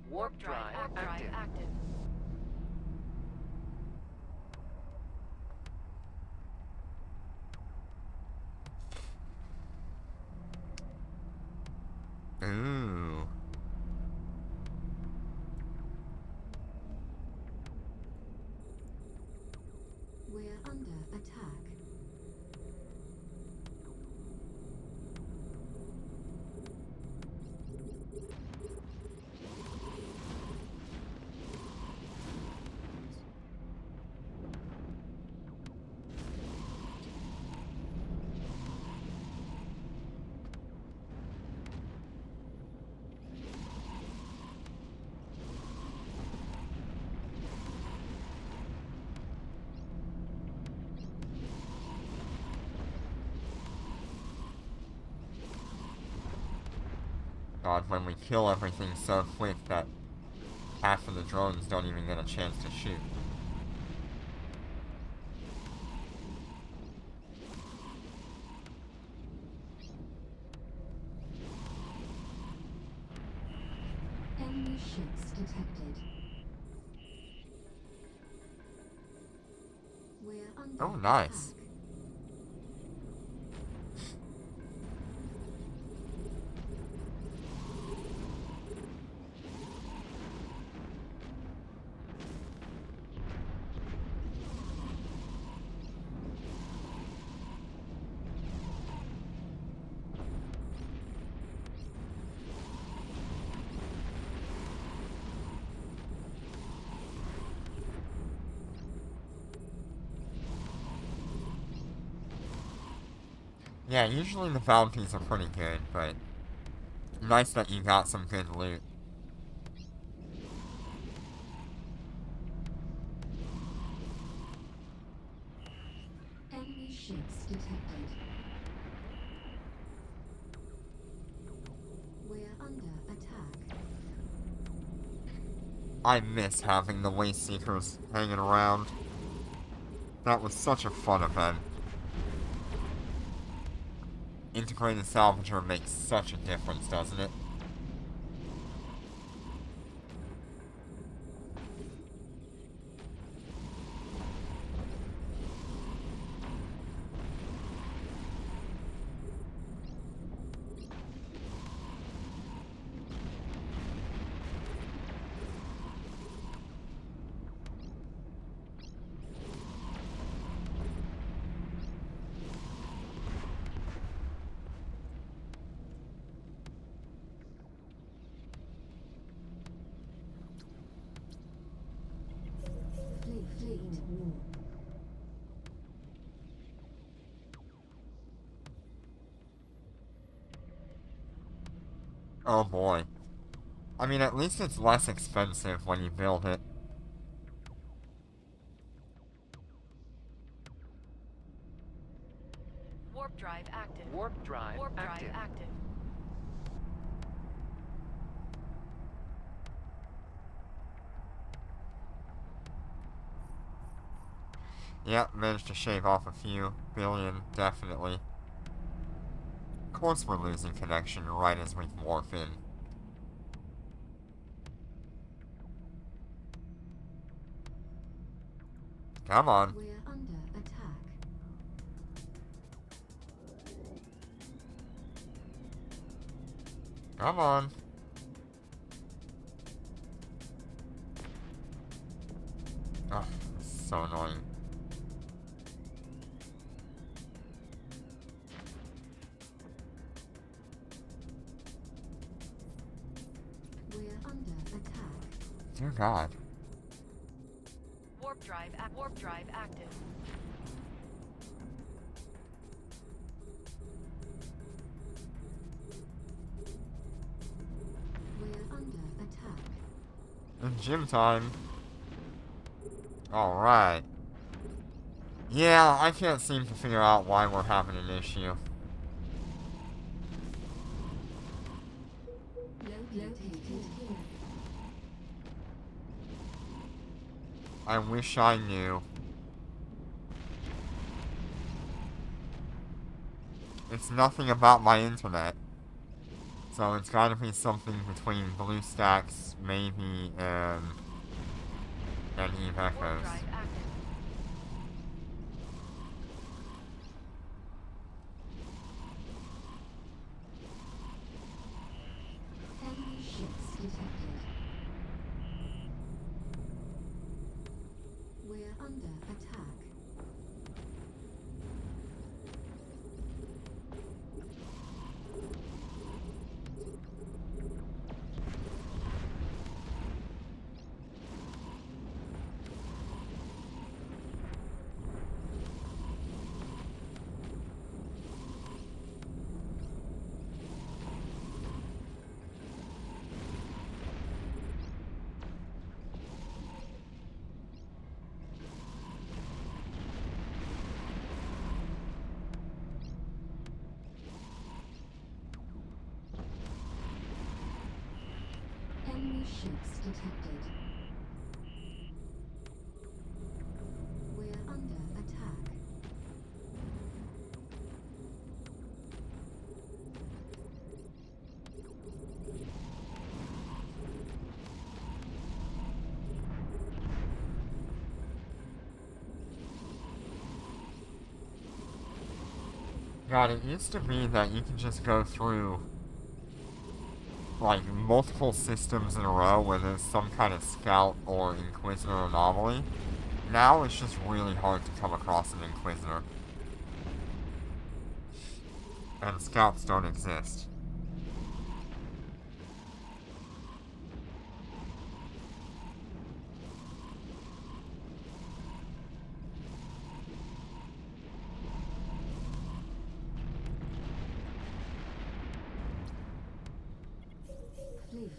Warp drive active. Ooh. We're under attack. God, when we kill everything so quick that half of the drones don't even get a chance to shoot. Enemy ships detected. We're under Oh, nice. attack. Yeah, usually the bounties are pretty good, but nice that you got some good loot. Enemy ships detected. We're under attack. I miss having the Waste Seekers hanging around. That was such a fun event. Integrated Salvager makes such a difference, doesn't it? Fleet war. Oh boy. I mean, at least it's less expensive when you build it. Warp drive active. Warp drive Warp drive active. active. Yep, managed to shave off a few billion, definitely. Of course we're losing connection right as we morph in. Come on. We're under attack. Come on. Oh, so annoying. We're under attack. Dear God. Warp drive active. We're under attack. It's gym time. Alright. Yeah, I can't seem to figure out why we're having an issue. Located here. I wish I knew. It's nothing about my internet. So it's gotta be something between BlueStacks, maybe, and Eve Warp Echoes. drive active. Enemy ships detected. We're under attack. Enemy ships detected. We're under attack. God, it used to be that you could just go through, like, multiple systems in a row where there's some kind of scout or Inquisitor anomaly. Now it's just really hard to come across an Inquisitor. And scouts don't exist.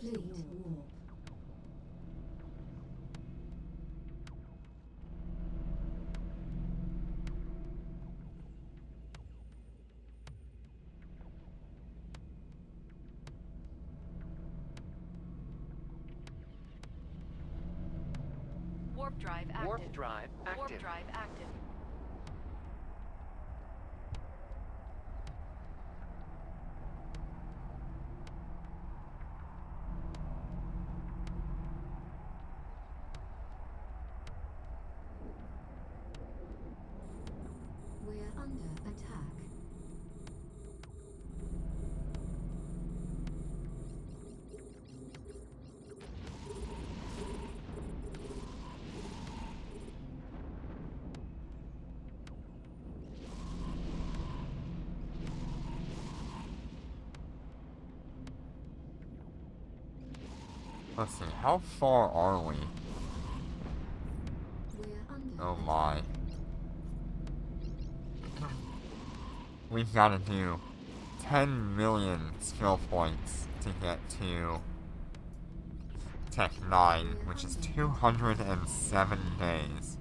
Fleet warp. Warp drive active. Warp drive active. Warp drive active. We're under attack. Let's see, how far are we? We're under Oh attack. my. We've gotta do 10 million skill points to get to Tech 9, which is 207 days.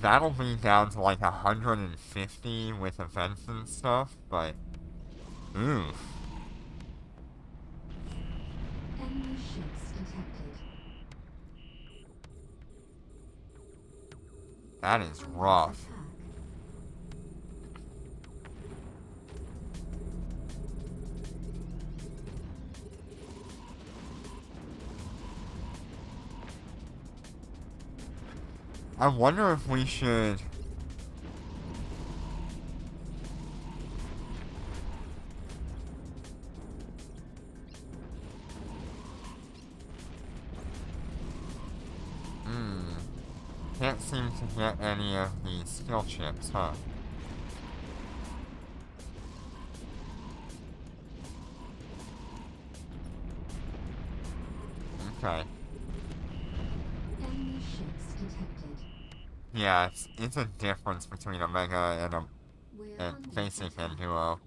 That'll be down to like 150 with events and stuff, but oof. Enemy ships detected. That is Under rough. attack. I wonder if we should... Can't seem to get any of these skill chips, huh? Okay. Enemy ships detected. Yeah, it's a difference between a Mega and a We're and under Basic attack. and Duo.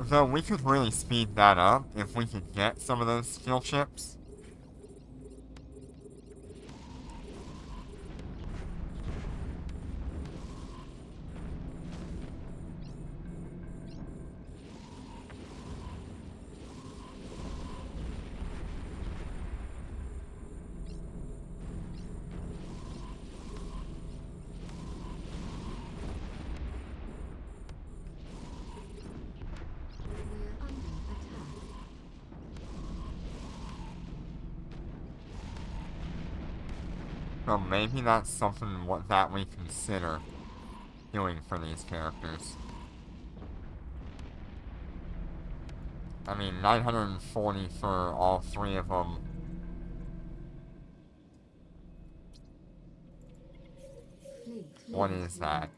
Though we could really speed that up if we could get some of those skill chips. So maybe that's something that we consider doing for these characters. I mean, 940 for all three of them. What is that?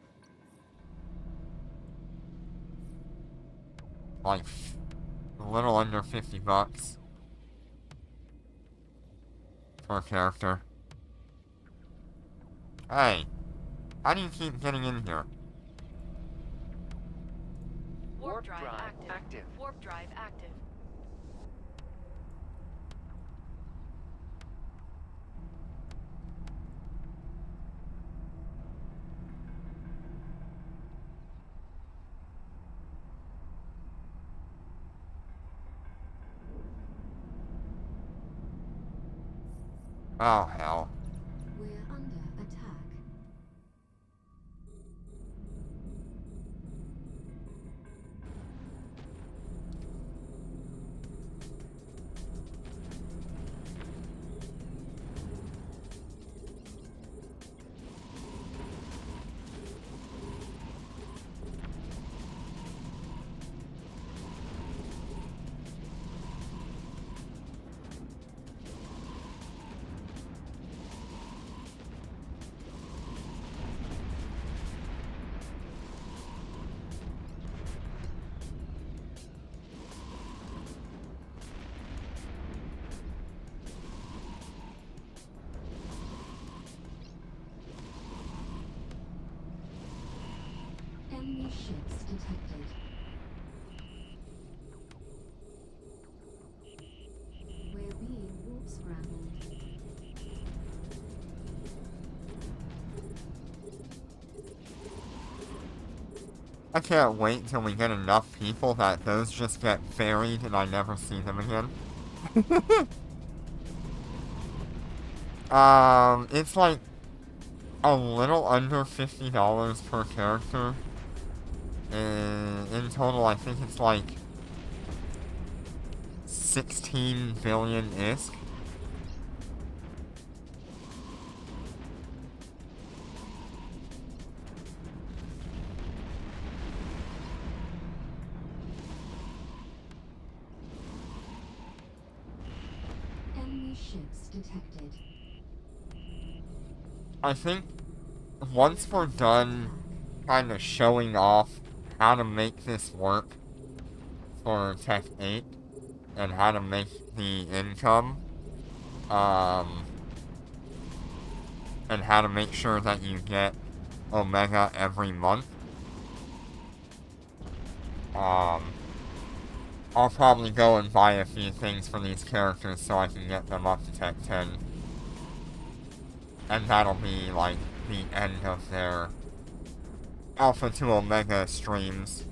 Like, a little under $50 per character. Hey, how do you keep getting in here? Warp drive active. Warp drive active. Oh, hell. We're under attack. Enemy ships detected. We're being warp scrambled. I can't wait till we get enough people that those just get buried and I never see them again. It's like a little under $50 per character. In total, I think it's like 16 billion ISK. Enemy ships detected. I think once we're done kind of showing off how to make this work for Tech 8 and how to make the income, and how to make sure that you get Omega every month, I'll probably go and buy a few things for these characters so I can get them up to Tech 10. And that'll be, like, the end of their Alpha to Omega streams.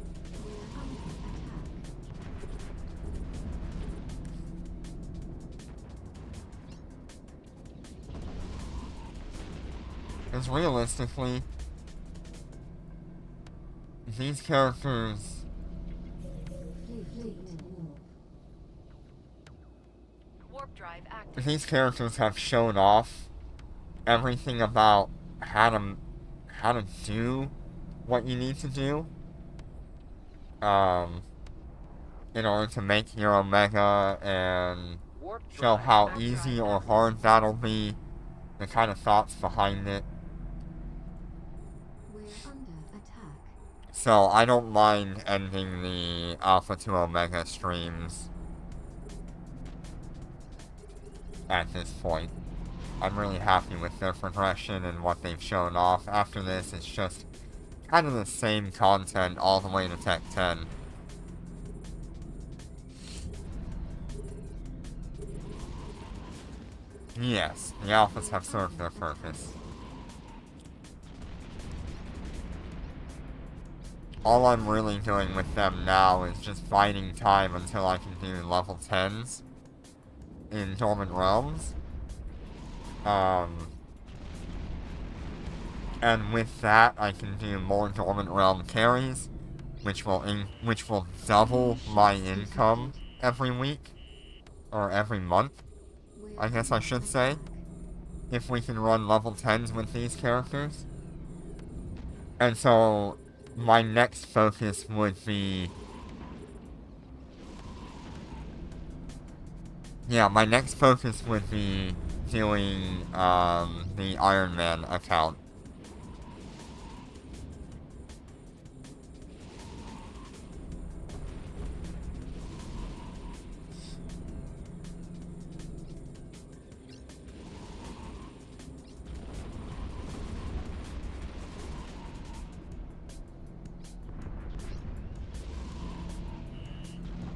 Because realistically, these characters... Warp drive active. These characters have shown off everything about how to do what you need to do, in order to make your Omega and show how easy or hard that'll be, the kind of thoughts behind it. We're under attack. So I don't mind ending the Alpha to Omega streams at this point. I'm really happy with their progression and what they've shown off. After this, it's just kind of the same content all the way to Tech 10. Yes, the alphas have served their purpose. All I'm really doing with them now is just biding time until I can do level 10s in Dormant Realms. And with that, I can do more Dormant Realm carries, which will double my income every week, or every month, I guess I should say. if we can run level 10s with these characters. And so my next focus would be... Yeah, my next focus would be doing the Iron Man account.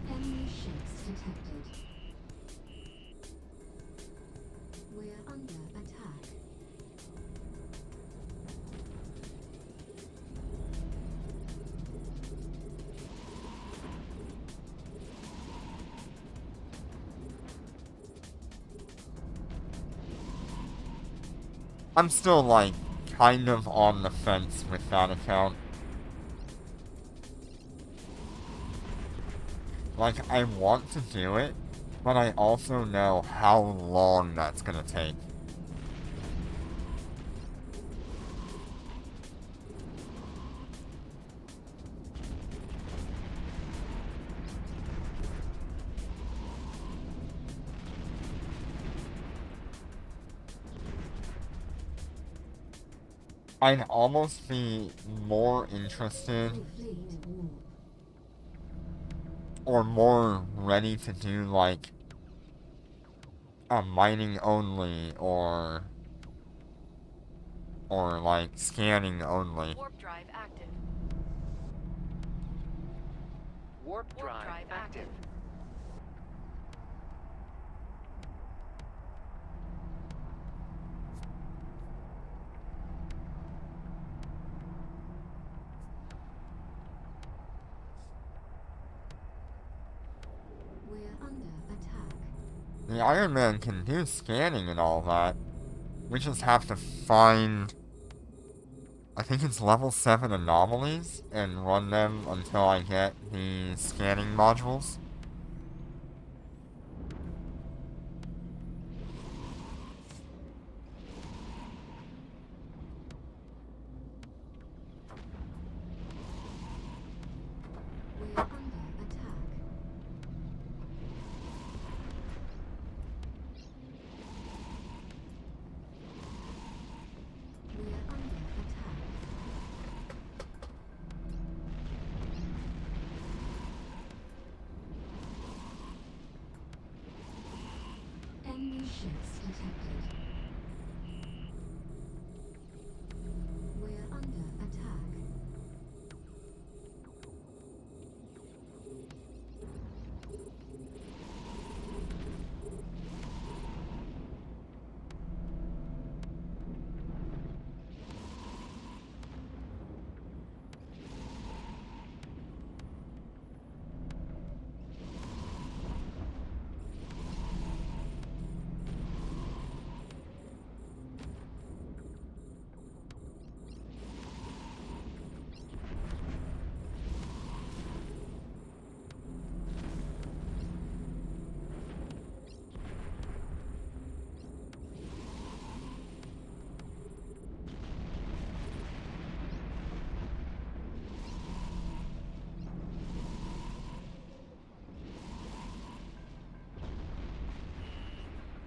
Enemy ships detected. We're under attack. I'm still, like, kind of on the fence with that account. Like, I want to do it, but I also know how long that's gonna take. I'd almost be more interested All fleet warp. or more ready to do, like, a mining only or like scanning only. Warp drive active. Warp Warp drive drive active. active. We're under attack. The Iron Man can do scanning and all that. We just have to find, I think it's level 7 anomalies and run them until I get the scanning modules. We're under attack. We're under attack. Enemy ships detected. We're under attack.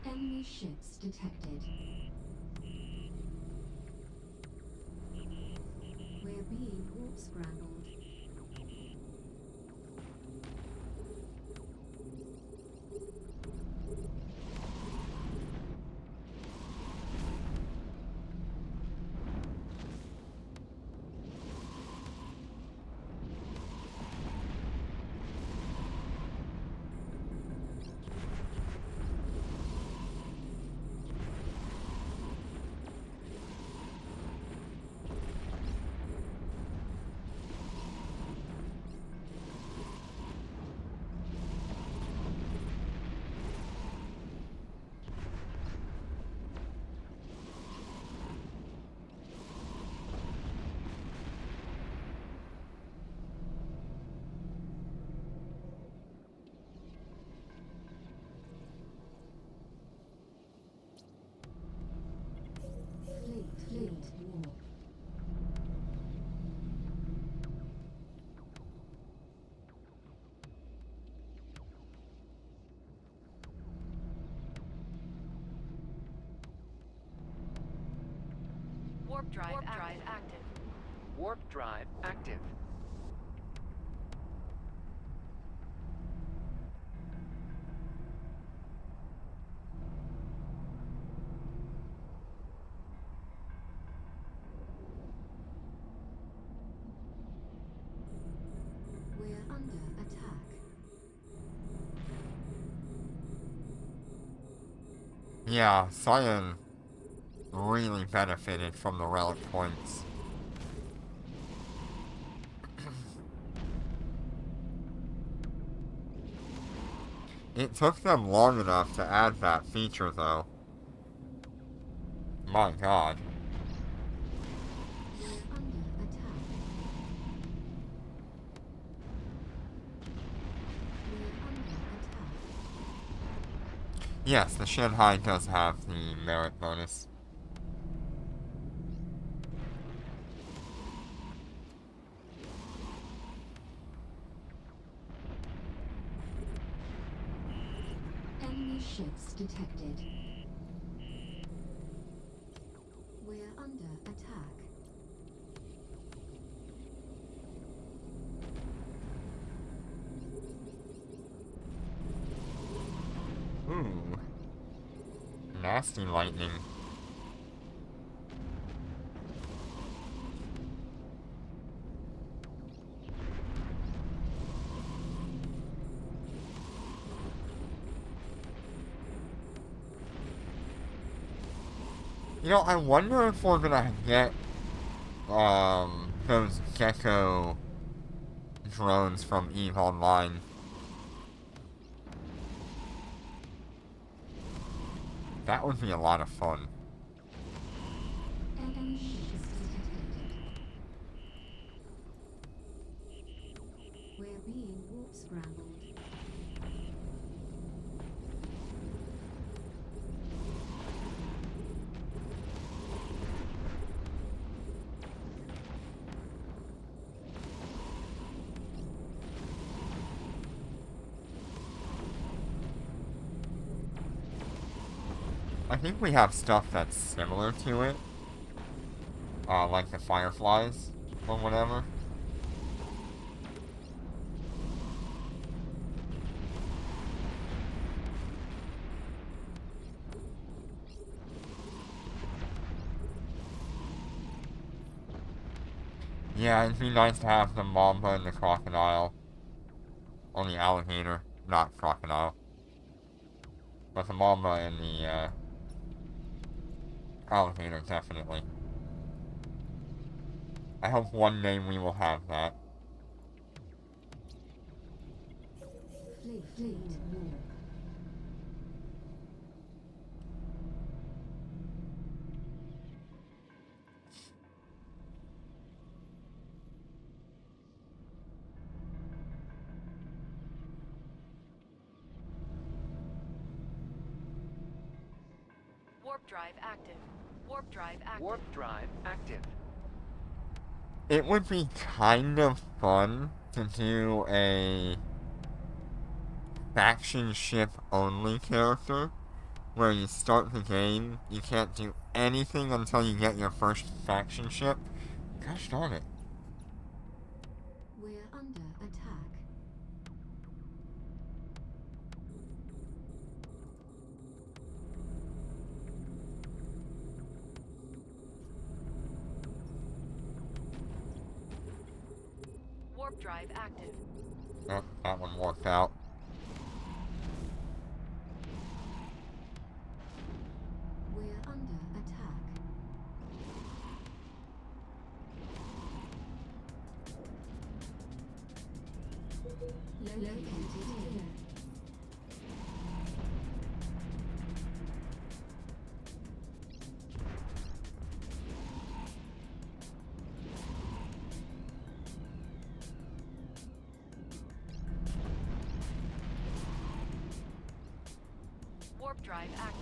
Enemy ships detected. We're being warp scrambled. Warp drive active. Warp drive active. We're under attack. Yeah, Cyan really benefited from the relic points. It took them long enough to add that feature, though. My god. We're under attack. We're under attack. Yes, the Shanghai does have the merit bonus. Enemy ships detected. We're under attack. Ooh. Nasty lightning. You know, I wonder if we're gonna get, those Gecko drones from EVE Online. That would be a lot of fun. Enemy ships detected. We're being warp scrambled. I think we have stuff that's similar to it. Like the Fireflies, or whatever. Yeah, it'd be nice to have the Mamba and the Crocodile. Or the Alligator, not Crocodile. But the Mamba and the, Alligator, definitely. I hope one day we will have that. Fleet warp. Warp drive active. Warp drive active. Warp drive active. It would be kind of fun to do a faction ship only character, where you start the game, you can't do anything until you get your first faction ship. Gosh darn it. We're under attack. Warp drive active. Oh, that one worked out. We're under attack. Located here. Warp drive active.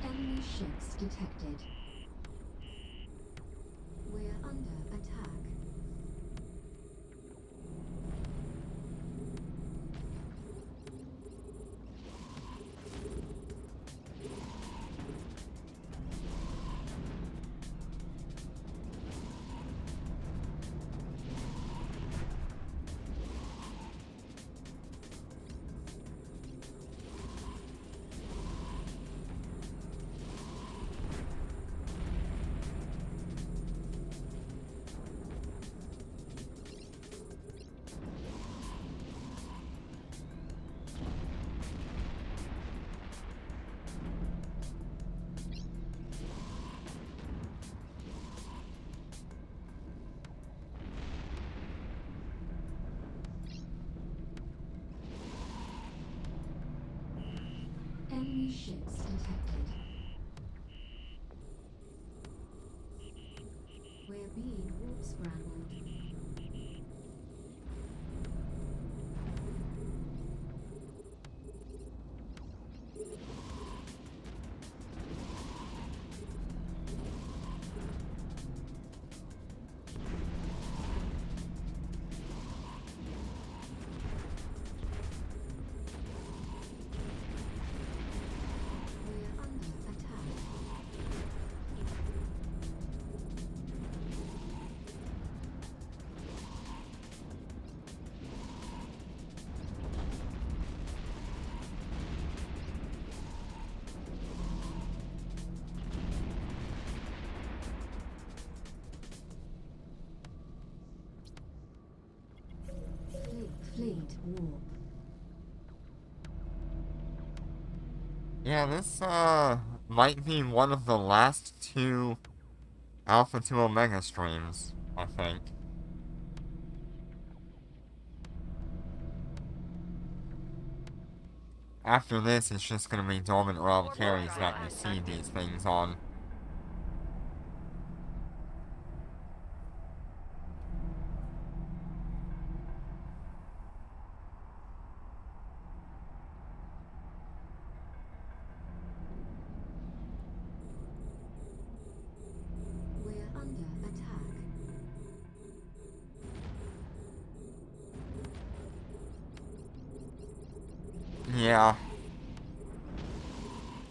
Enemy ships detected. We're under attack. Enemy ships detected. We're being warp scrambled. We're under attack. Fleet warp. Yeah, this, might be one of the last two Alpha to Omega streams, I think. After this, it's just gonna be Dormant Realm carries that we see these things on. We're under attack. Yeah.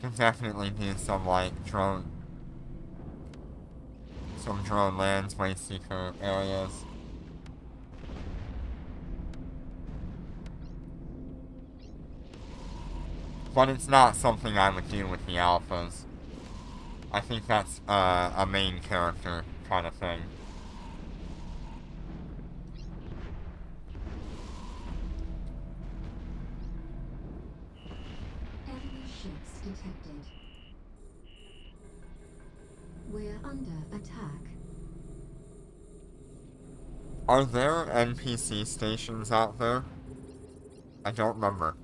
Could definitely be some, like, some drone lands, way seeker areas. But it's not something I would do with the alphas. I think that's, a main character kind of thing. Enemy ships detected. We're under attack. Are there NPC stations out there? I don't remember.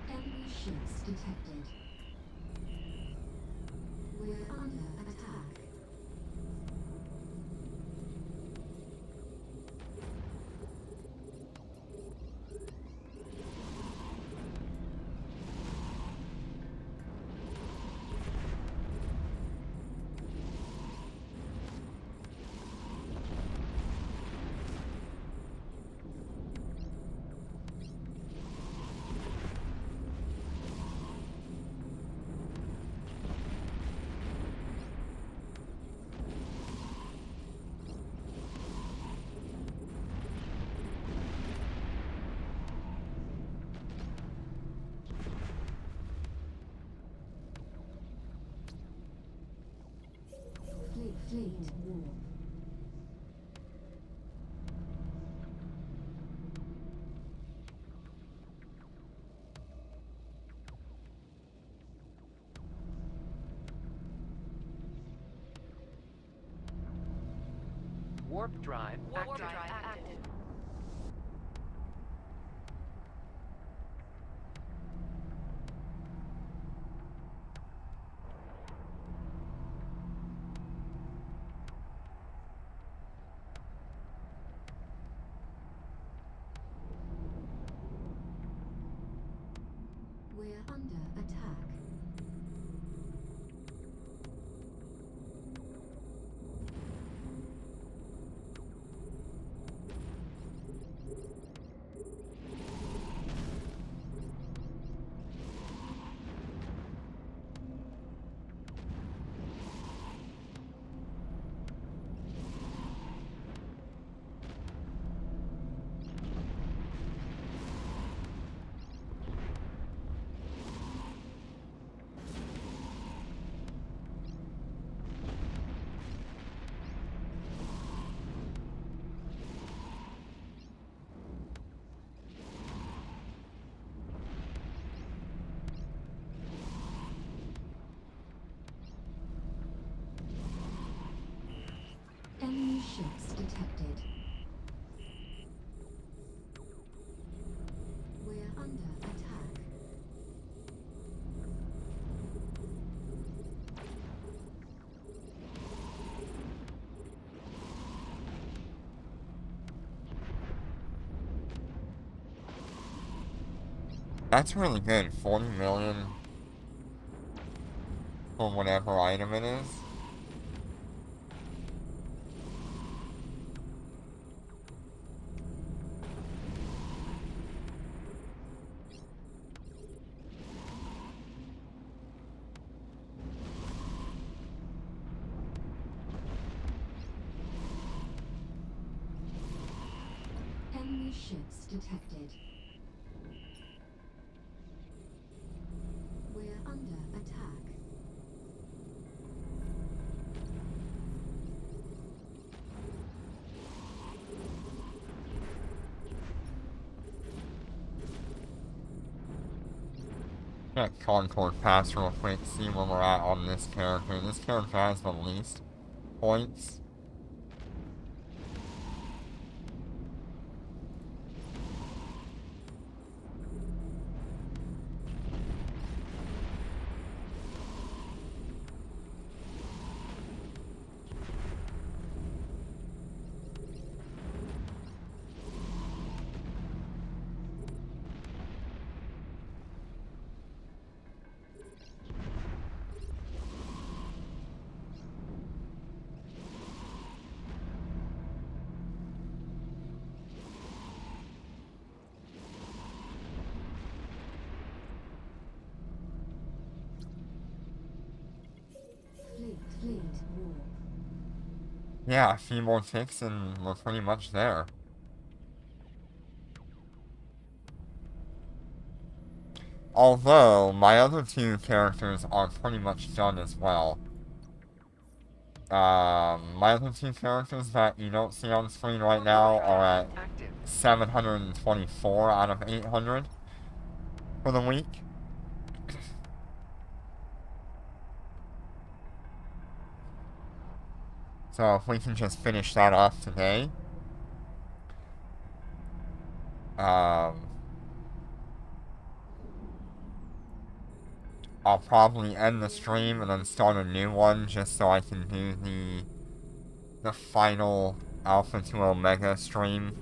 Enemy ships detected. We're under attack. Fleet warp. Warp drive Warp active. drive active. We're under attack. detected. We're under attack. That's really good. 40 million for whatever item it is. Enemy ships detected. We're under attack. Check Concord Pass real quick, see where we're at on this character. This character has the least points. Fleet warp. Yeah, a few more ticks and we're pretty much there. Although, my other two characters are pretty much done as well. My other two characters that you don't see on screen right now are at Active. 724 out of 800 for the week. So if we can just finish that off today. I'll probably end the stream and then start a new one just so I can do the final Alpha to Omega stream.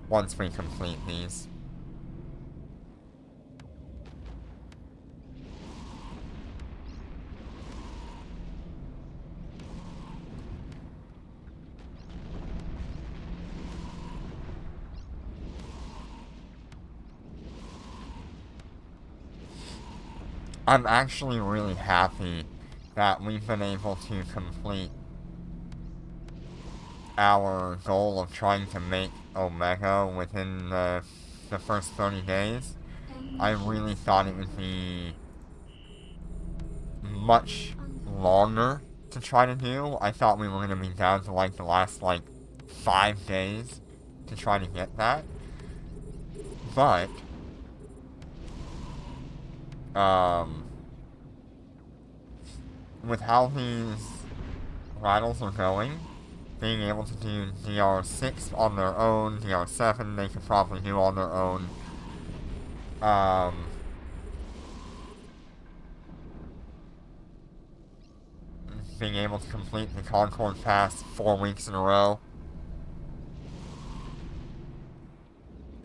Once we complete these. I'm actually really happy that we've been able to complete our goal of trying to make Omega within the first 30 days. I really thought it would be much longer to try to do. I thought we were going to be down to like the last 5 days to try to get that. But with how these rattles are going, being able to do DR6 on their own, DR7 they could probably do on their own. Being able to complete the Concord Pass 4 weeks in a row.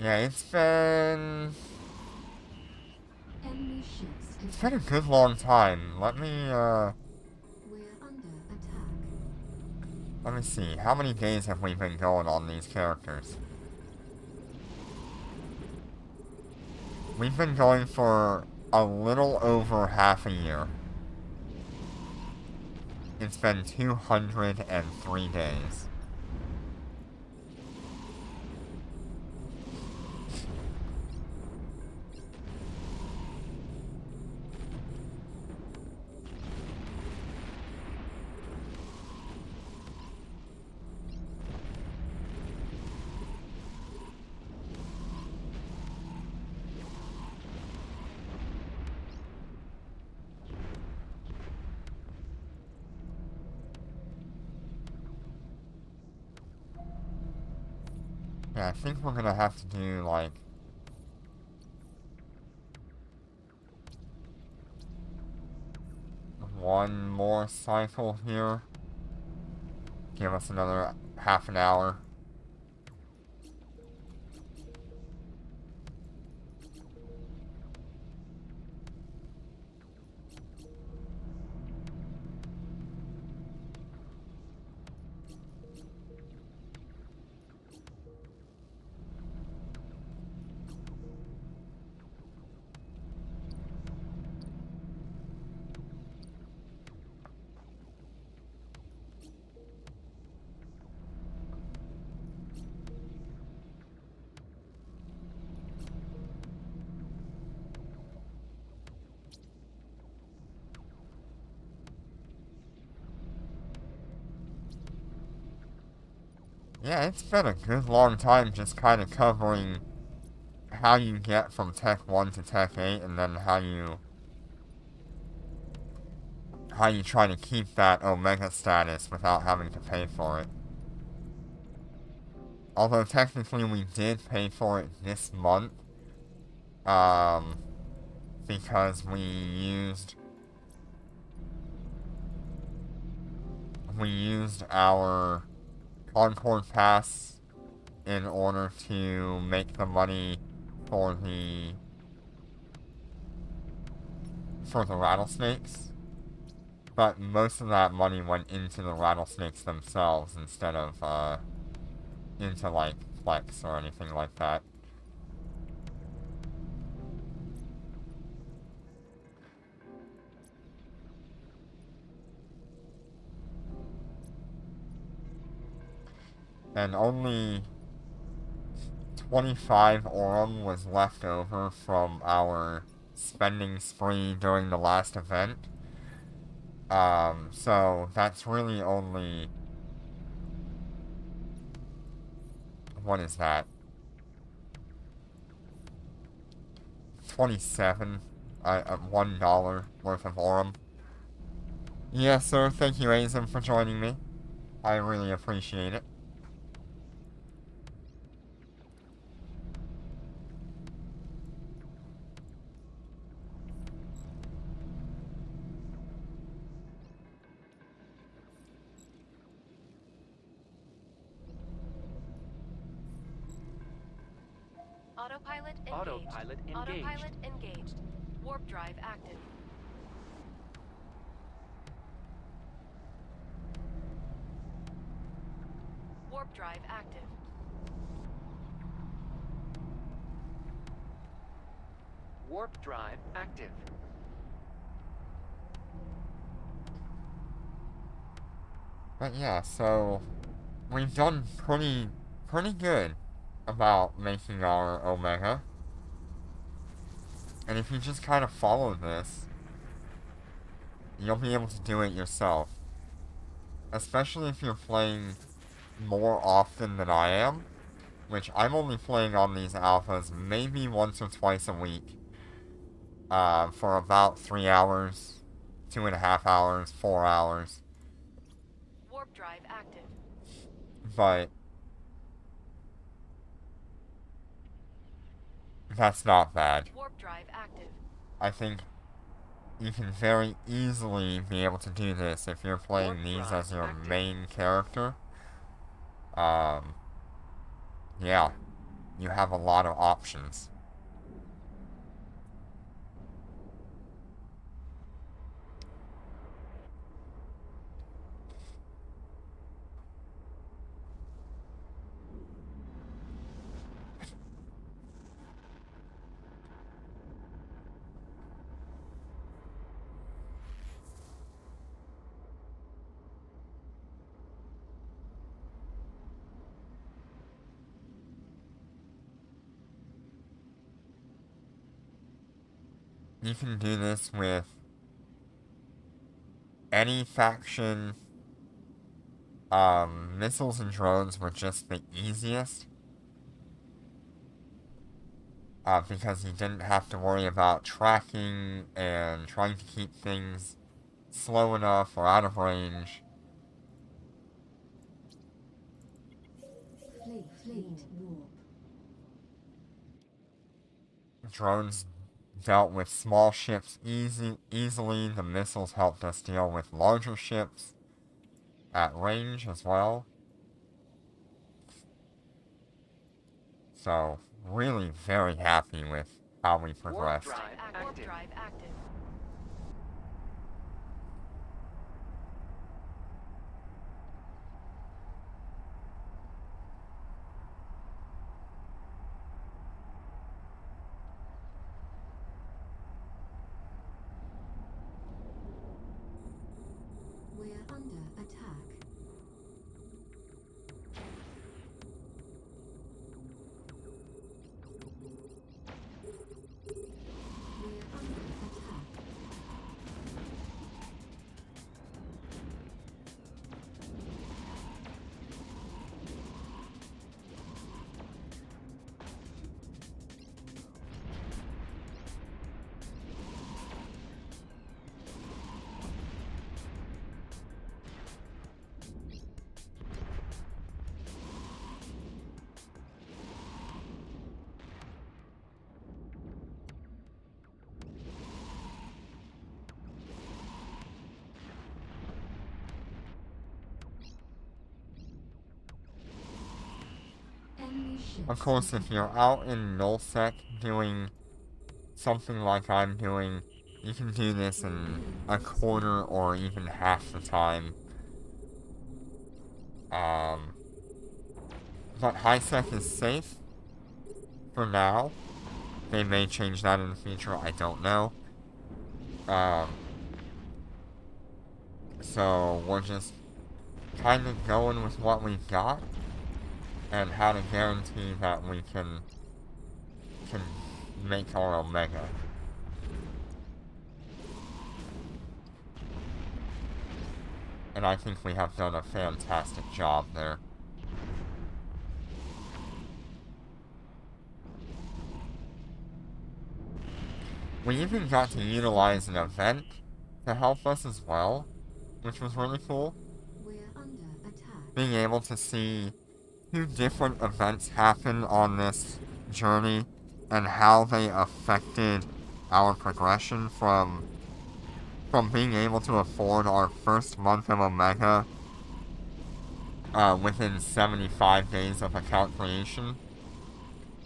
Yeah, it's been Enemy ships it's been a detected. good long time. Let me We're under attack. let me see. How many days have we been going on these characters? We've been going for a little over half a year. It's been 203 days. Yeah, I think we're gonna have to do, like, one more cycle here. Give us another half an hour. Yeah, it's been a good long time just kind of covering how you get from Tech 1 to Tech 8, and then how you try to keep that Omega status without having to pay for it. Although technically we did pay for it this month, because we used our Concord Pass in order to make the money for the rattlesnakes. But most of that money went into the rattlesnakes themselves instead of into like Flex or anything like that. And only 25 Aurum was left over from our spending spree during the last event. So that's really only... What is that? 27, $1 worth of Aurum. Yes, sir. Thank you, Azim, for joining me. I really appreciate it. Autopilot engaged. Autopilot engaged. Autopilot engaged. Warp drive active. Warp drive active. Warp drive active. But yeah, so we've done pretty good about making our Omega. And if you just kind of follow this, you'll be able to do it yourself. Especially if you're playing more often than I am, which I'm only playing on these alphas maybe once or twice a week, for about 3 hours, 2.5 hours, 4 hours. Warp drive active. But that's not bad. Warp drive active. I think you can very easily be able to do this if you're playing Warp these drive as your active. main character. Yeah, you have a lot of options. You can do this with any faction. Missiles and drones were just the easiest. Because you didn't have to worry about tracking and trying to keep things slow enough or out of range. Fleet warp. drones dealt with small ships easily. The missiles helped us deal with larger ships at range as well. So, really very happy with how we Warp progressed. drive Warp active. drive active. We're under attack. We're under attack. Enemy ships Of course, if you're out in nullsec doing something like I'm doing, you can do this in a quarter or even half the time. But high-sec is safe for now. They may change that in the future, I don't know. So we're just kind of going with what we've got and how to guarantee that we can make our Omega. And I think we have done a fantastic job there. We even got to utilize an event to help us as well, which was really cool. We're under attack. Being able to see 2 different events happen on this journey and how they affected our progression from being able to afford our first month of Omega within 75 days of account creation,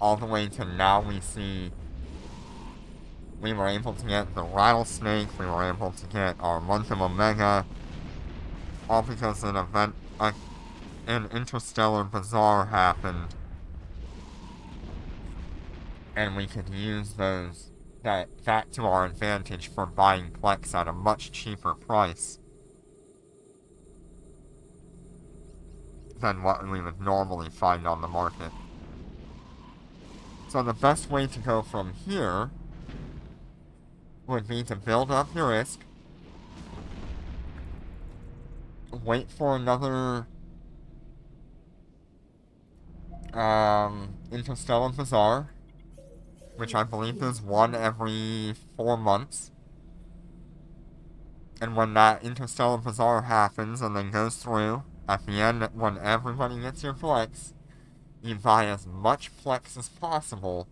all the way to now we see we were able to get the Rattlesnake, we were able to get our month of Omega, all because an event, an interstellar bazaar happened, and we could use that to our advantage for buying Plex at a much cheaper price than what we would normally find on the market. So the best way to go from here would be to build up your ISK, wait for another Interstellar Bazaar, which I believe is one every 4 months. And when that Interstellar Bazaar happens and then goes through, at the end, when everybody gets your Plex, you buy as much Plex as possible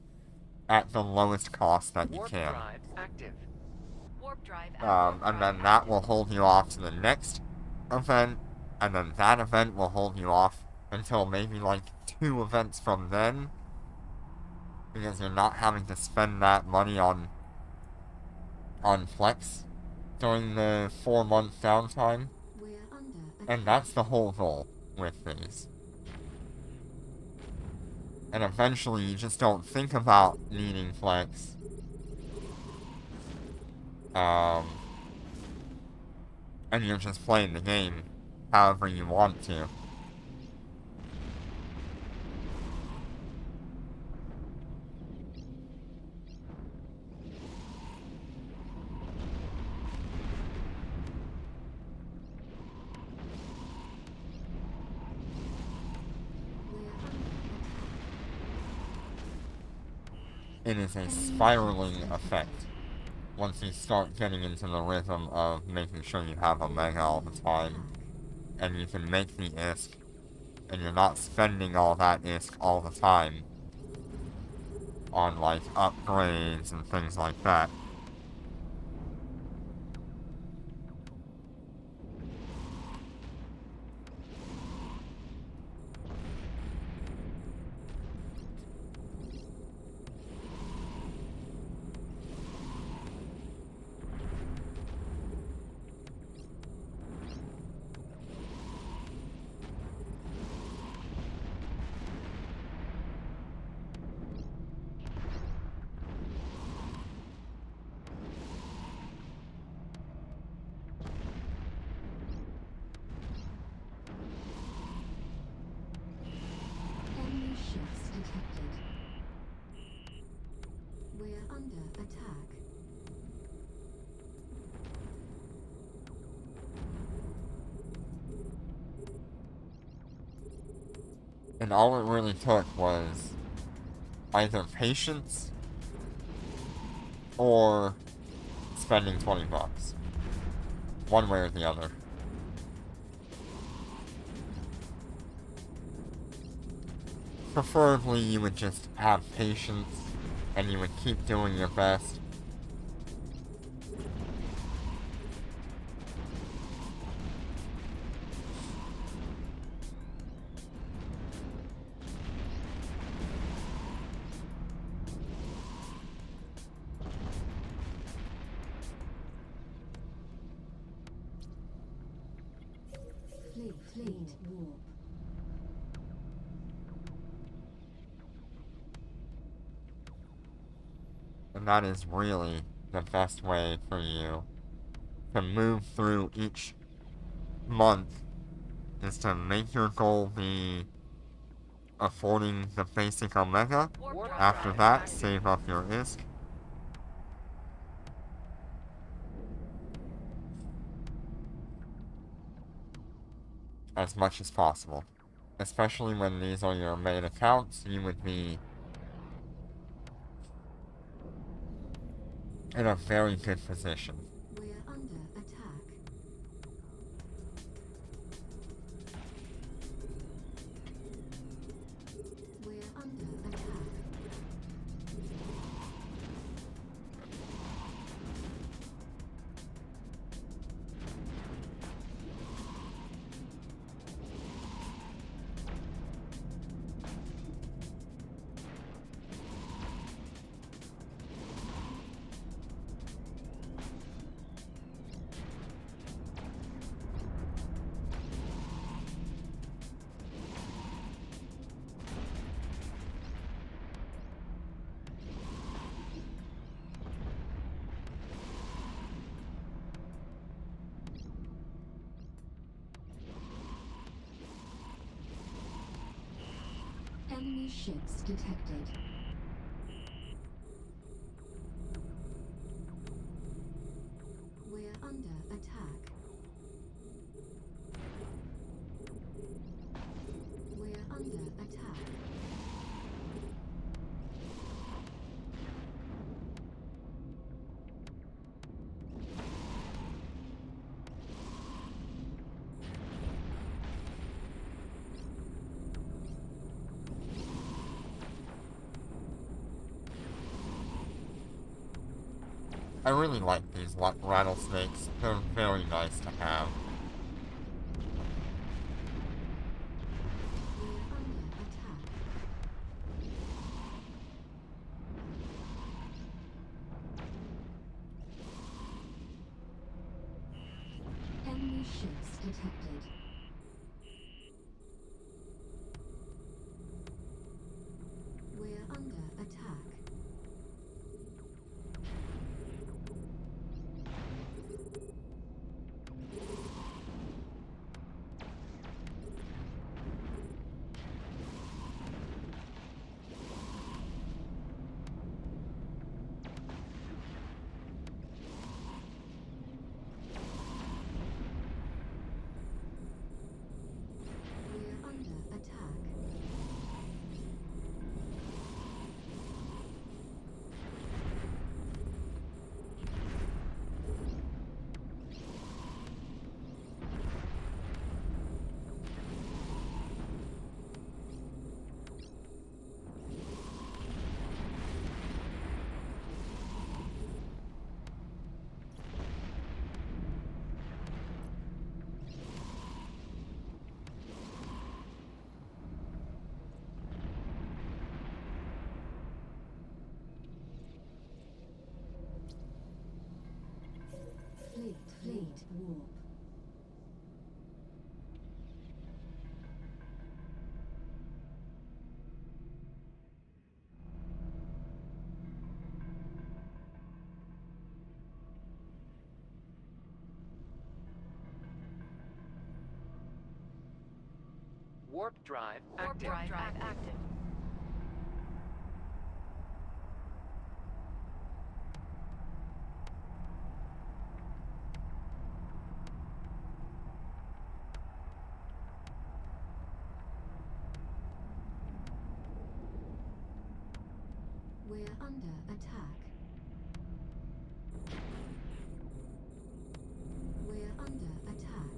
at the lowest cost that you Warp can. drive active. Warp drive active. And then that will hold you off to the next event, and then that event will hold you off until maybe like 2 events from then, because you're not having to spend that money on Plex during the 4-month downtime. We're under attack. And that's the whole goal with these. And eventually you just don't think about needing Plex. And you're just playing the game however you want to. It is a spiraling effect once you start getting into the rhythm of making sure you have Omega all the time, and you can make the ISK, and you're not spending all that ISK all the time. on like upgrades and things like that. Enemy ships detected. We're under attack. And all it really took was either patience or spending $20. One way or the other. Preferably you would just have patience and you would keep doing your best. Fleet warp. And that is really the best way for you to move through each month, is to make your goal be affording the basic Omega. Warp drive After active. that, save up your ISK. As much as possible. Especially when these are your main accounts, you would be in a very good position. We're under attack. We're under attack. Enemy ships detected. We're under attack. We're under attack. I really like these rattlesnakes. They're very nice to have. We're under attack. Enemy ships detected. We're under attack. Fleet warp. Warp drive Warp active. drive active. We're under attack. We're under attack.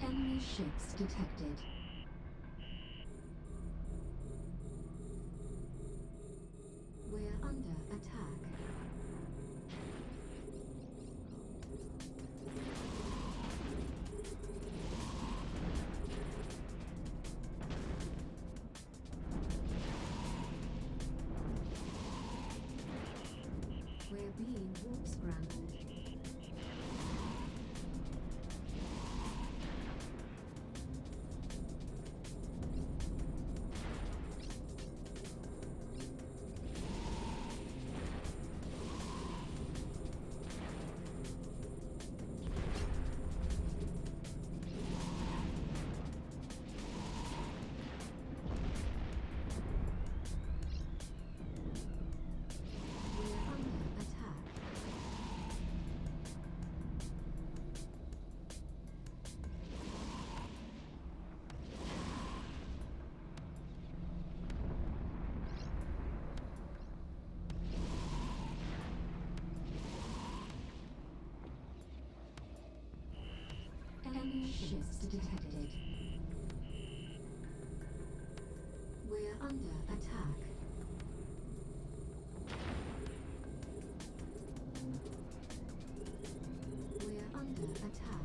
Enemy ships detected. We're under attack. We're being warp scrambled. We're under attack. Enemy ships detected. We're under attack. We're under attack.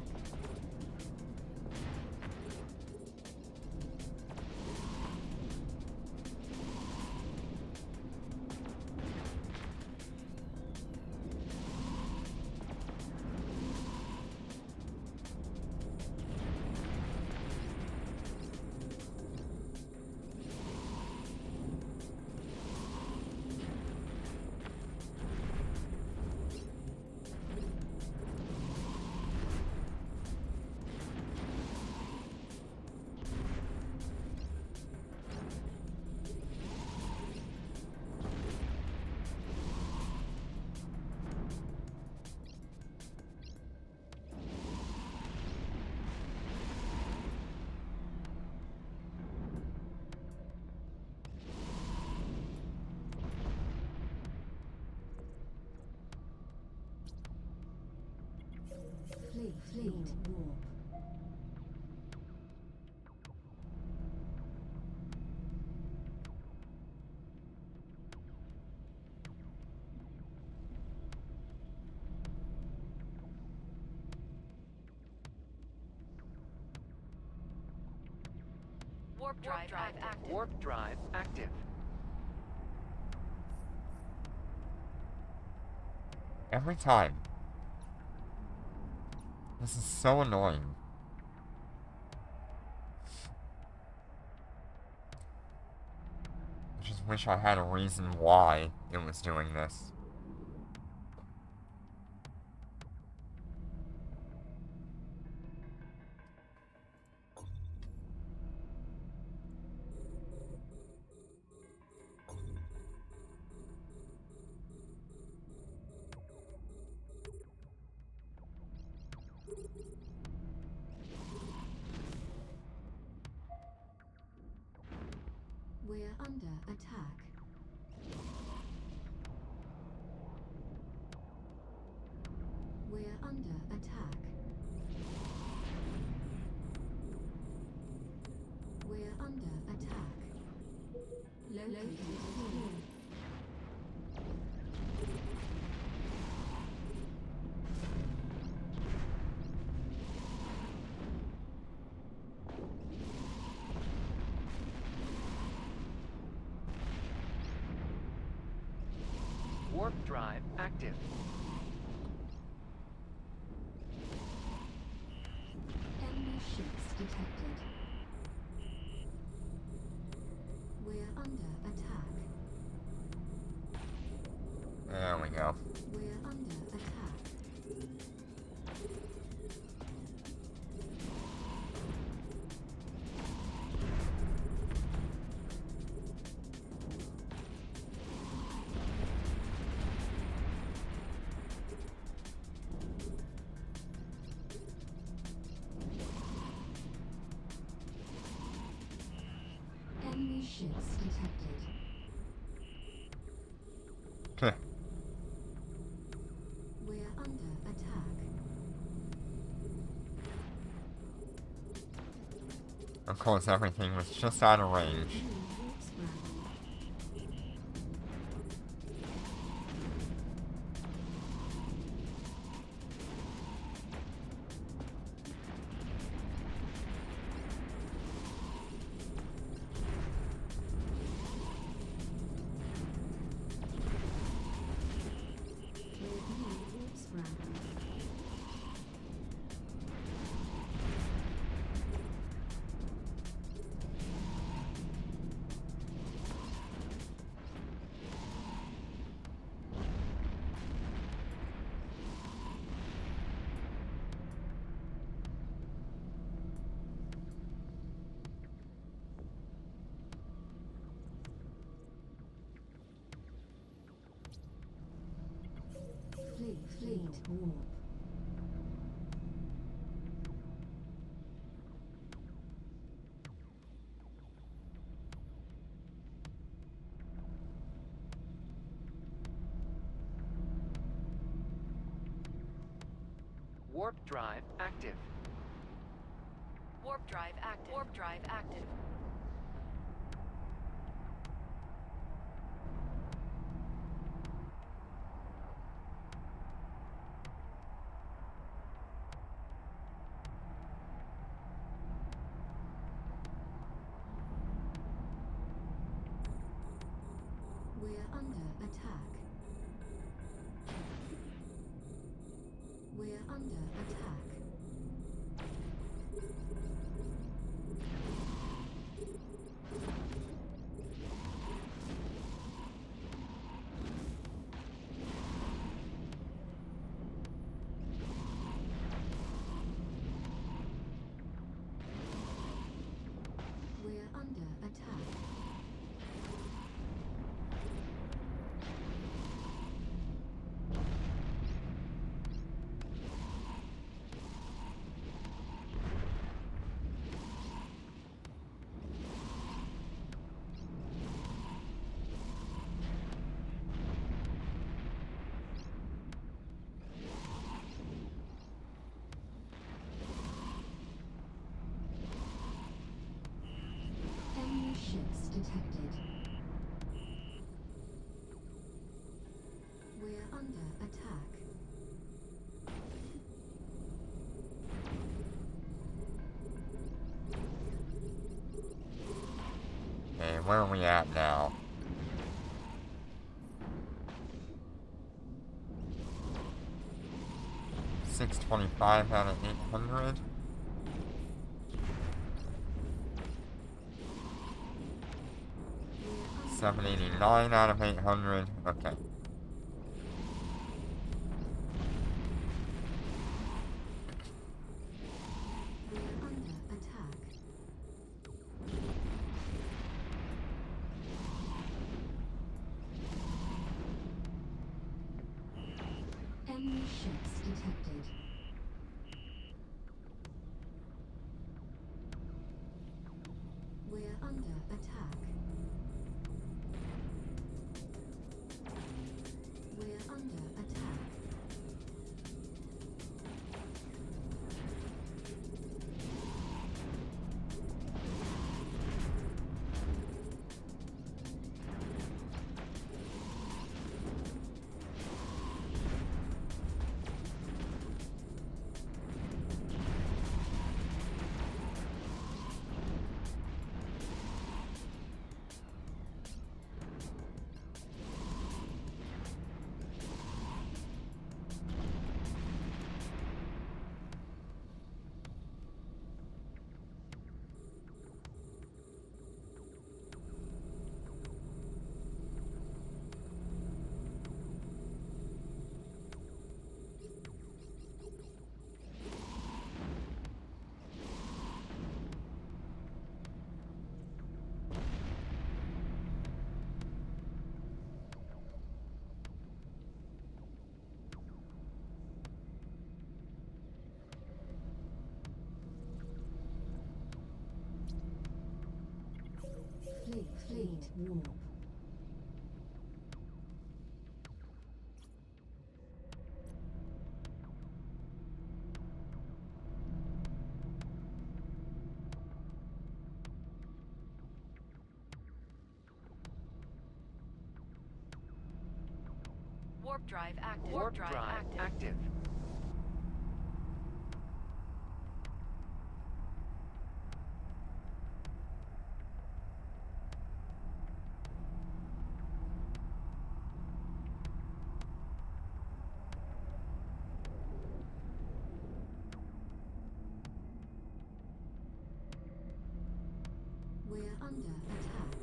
Fleet warp. Warp drive active. Warp drive active. Every time. This is so annoying. I just wish I had a reason why it was doing this. We're under attack. We're under attack. We're under attack. Located here. Warp drive active. Enemy ships detected. We're under attack. There we go. We're under attack. Enemy ships detected. Heh. We're under attack. Of course, everything was just out of range. Enemy warp scramble. We're being warp scrambled. Fleet warp. Warp drive active. Warp drive active. Warp drive active. We're under attack. We're under attack. We're under attack. Enemy ships detected. We're under attack. Okay, where are we at now? $625 out of 800. We're under $789 out of 800. Okay. We're under attack. Enemy ships detected. We're under attack. Fleet warp. Warp drive active. Warp drive active. We're under attack.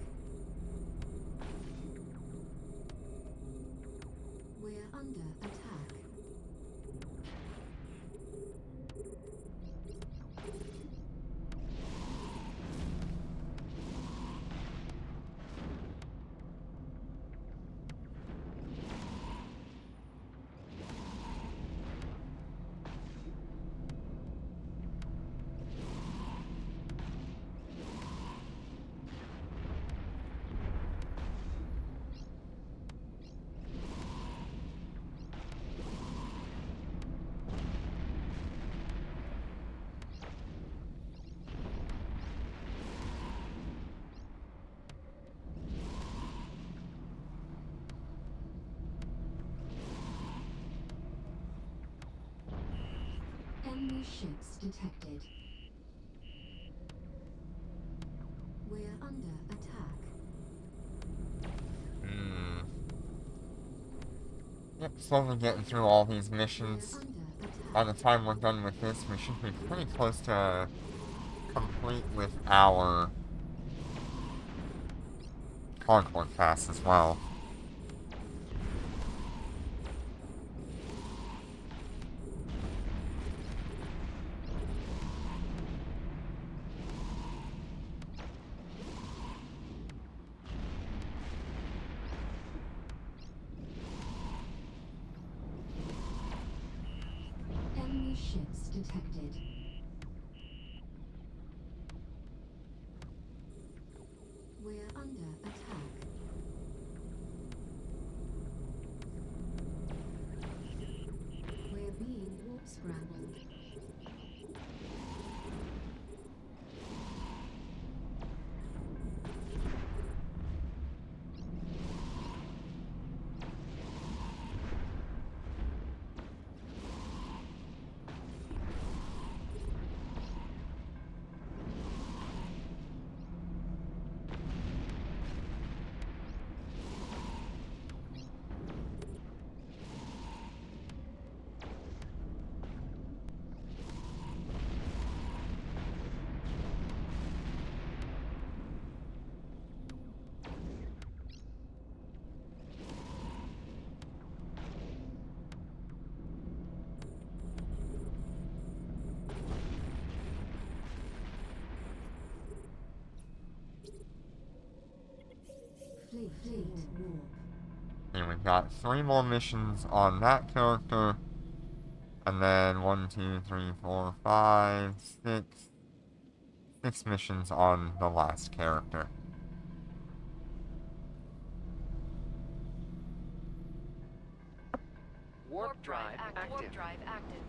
We're under attack. Enemy ships detected. We're under attack. Yep, slowly getting through all these We're missions. under attack. By the time we're done with this, we should be pretty close to complete with our Concord Pass as well. Enemy ships detected. We're under attack. We're being warp scrambled. Fleet warp. And we've got 3 more missions on that character. And then 1, 2, 3, 4, 5, 6. 6 missions on the last character. Warp drive active. Warp drive active.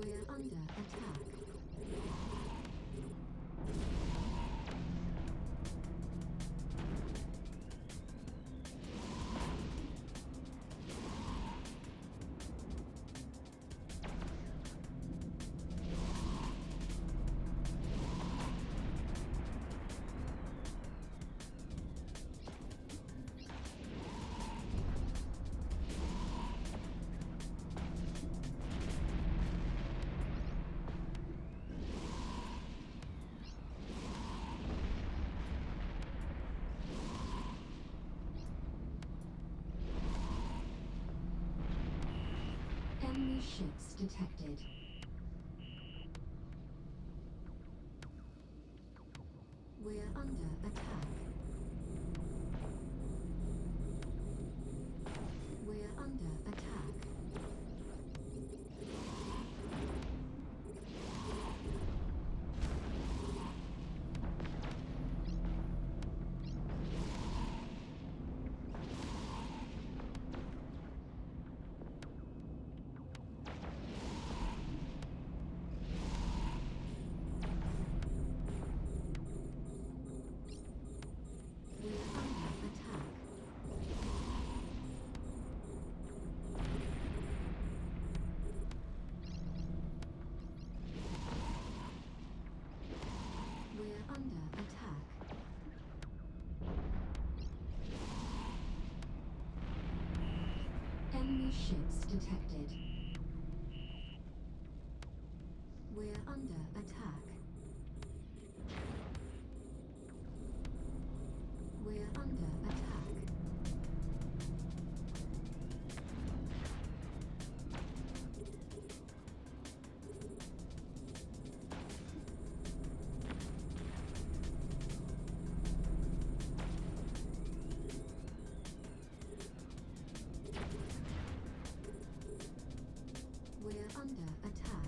We're under attack. Enemy ships detected. We're under attack. We're under attack. We're under attack. Enemy ships detected. We're under attack. We're under attack. We're under attack.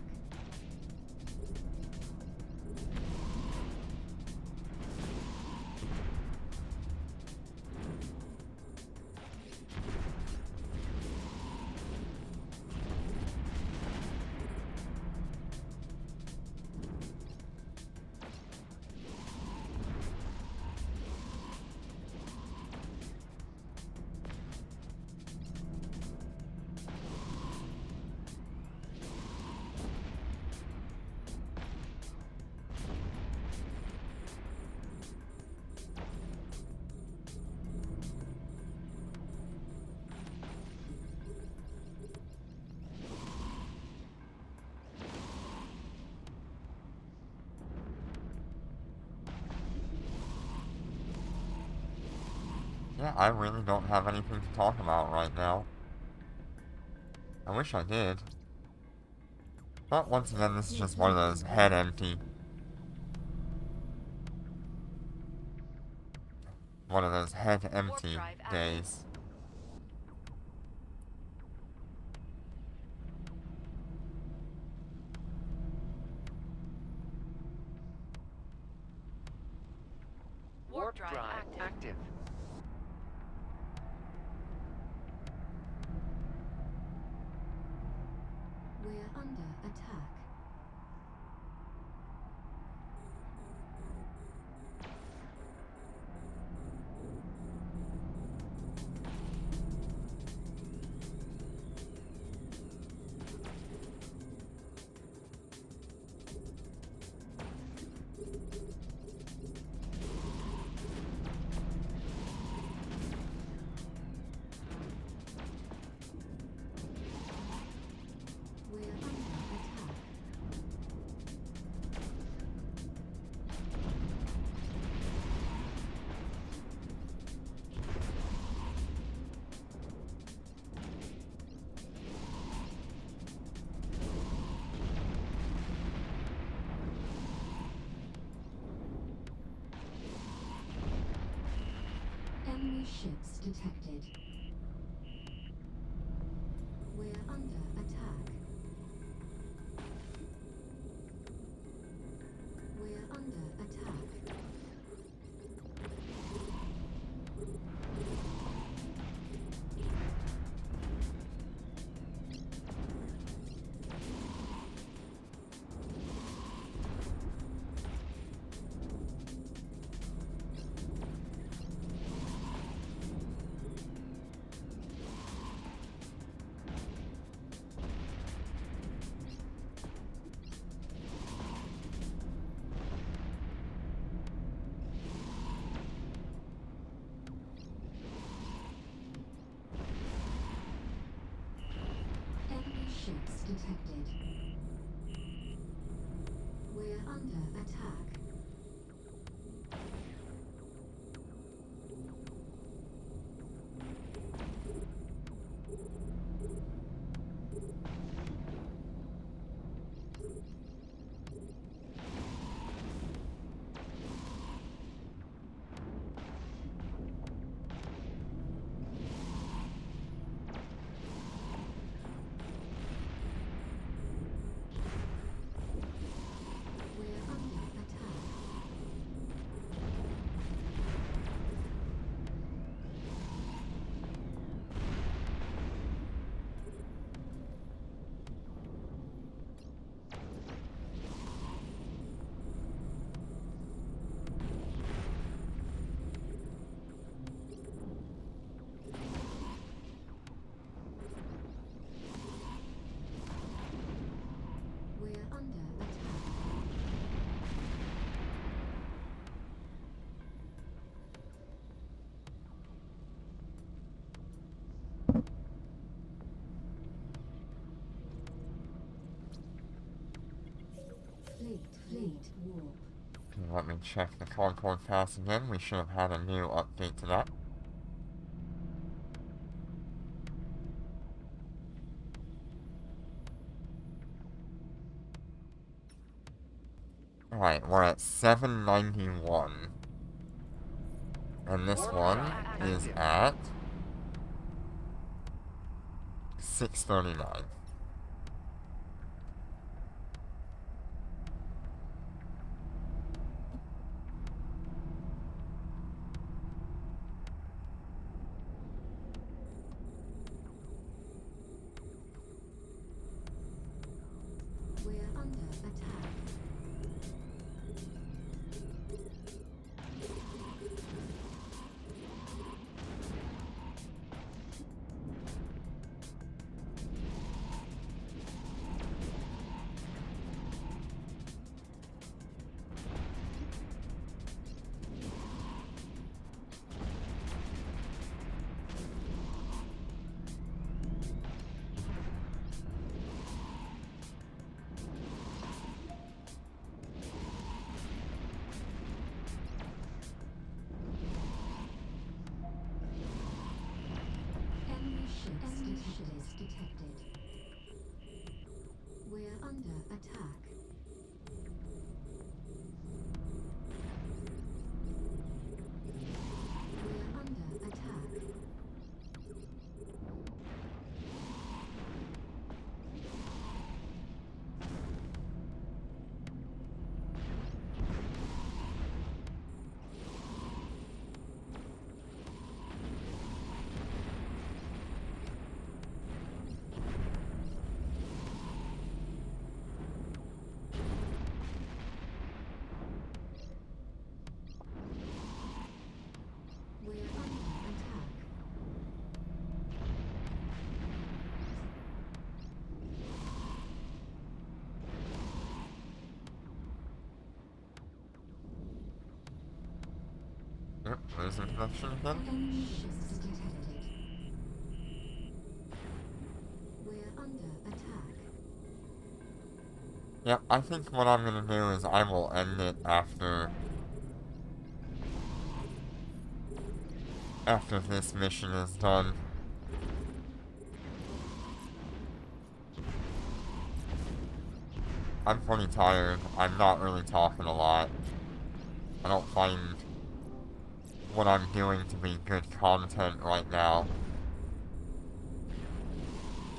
Yeah, I really don't have anything to talk about right now. I wish I did. But once again, this is just one of those head empty. One of those head empty days. Warp drive active. We're under attack. We're under attack. Enemy ships detected. We're under attack. We're under attack. Enemy ships detected. We're under attack. Fleet warp. Okay, let me check the Concord Pass again. We should have had a new update to that. Alright, we're at 791. And this one is at 639. We're under attack. Enemy ships detected. We're under attack. We're under attack. We're under attack. Yep, losing connection again. Enemy ships detected. We're under attack. Yep, I think what I'm gonna do is I will end it after this mission is done. I'm pretty tired. I'm not really talking a lot. I don't find what I'm doing to be good content right now.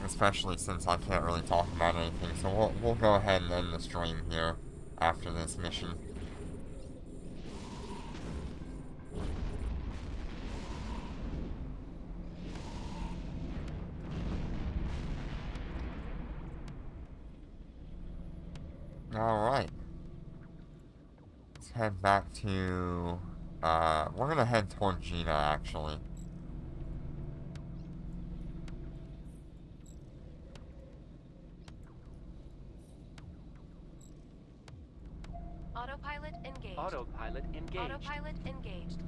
Especially since I can't really talk about anything. So we'll go ahead and end the stream here after this mission. Alright. Let's head back to... we're gonna head toward Gina, actually. Autopilot engaged. Autopilot engaged. Autopilot engaged.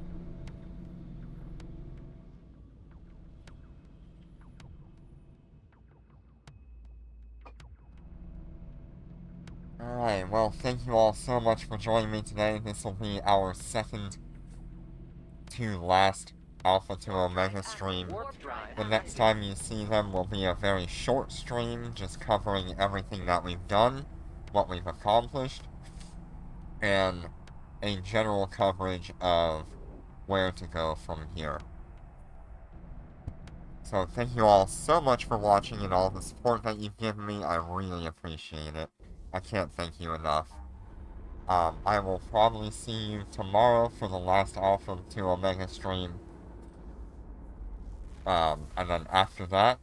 Alright, well, thank you all so much for joining me today. This will be our second to last Alpha to Omega stream. Warp drive. The next time you see them will be a very short stream, just covering everything that we've done, what we've accomplished, and a general coverage of where to go from here. So thank you all so much for watching and all the support that you've given me. I really appreciate it. I can't thank you enough. I will probably see you tomorrow for the last Alpha to Omega stream. And then after that,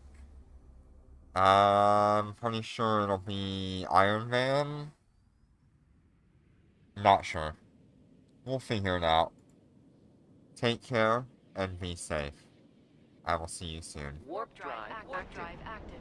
I'm pretty sure it'll be Iron Man. Not sure. We'll figure it out. Take care and be safe. I will see you soon. Warp drive Warp active. drive active.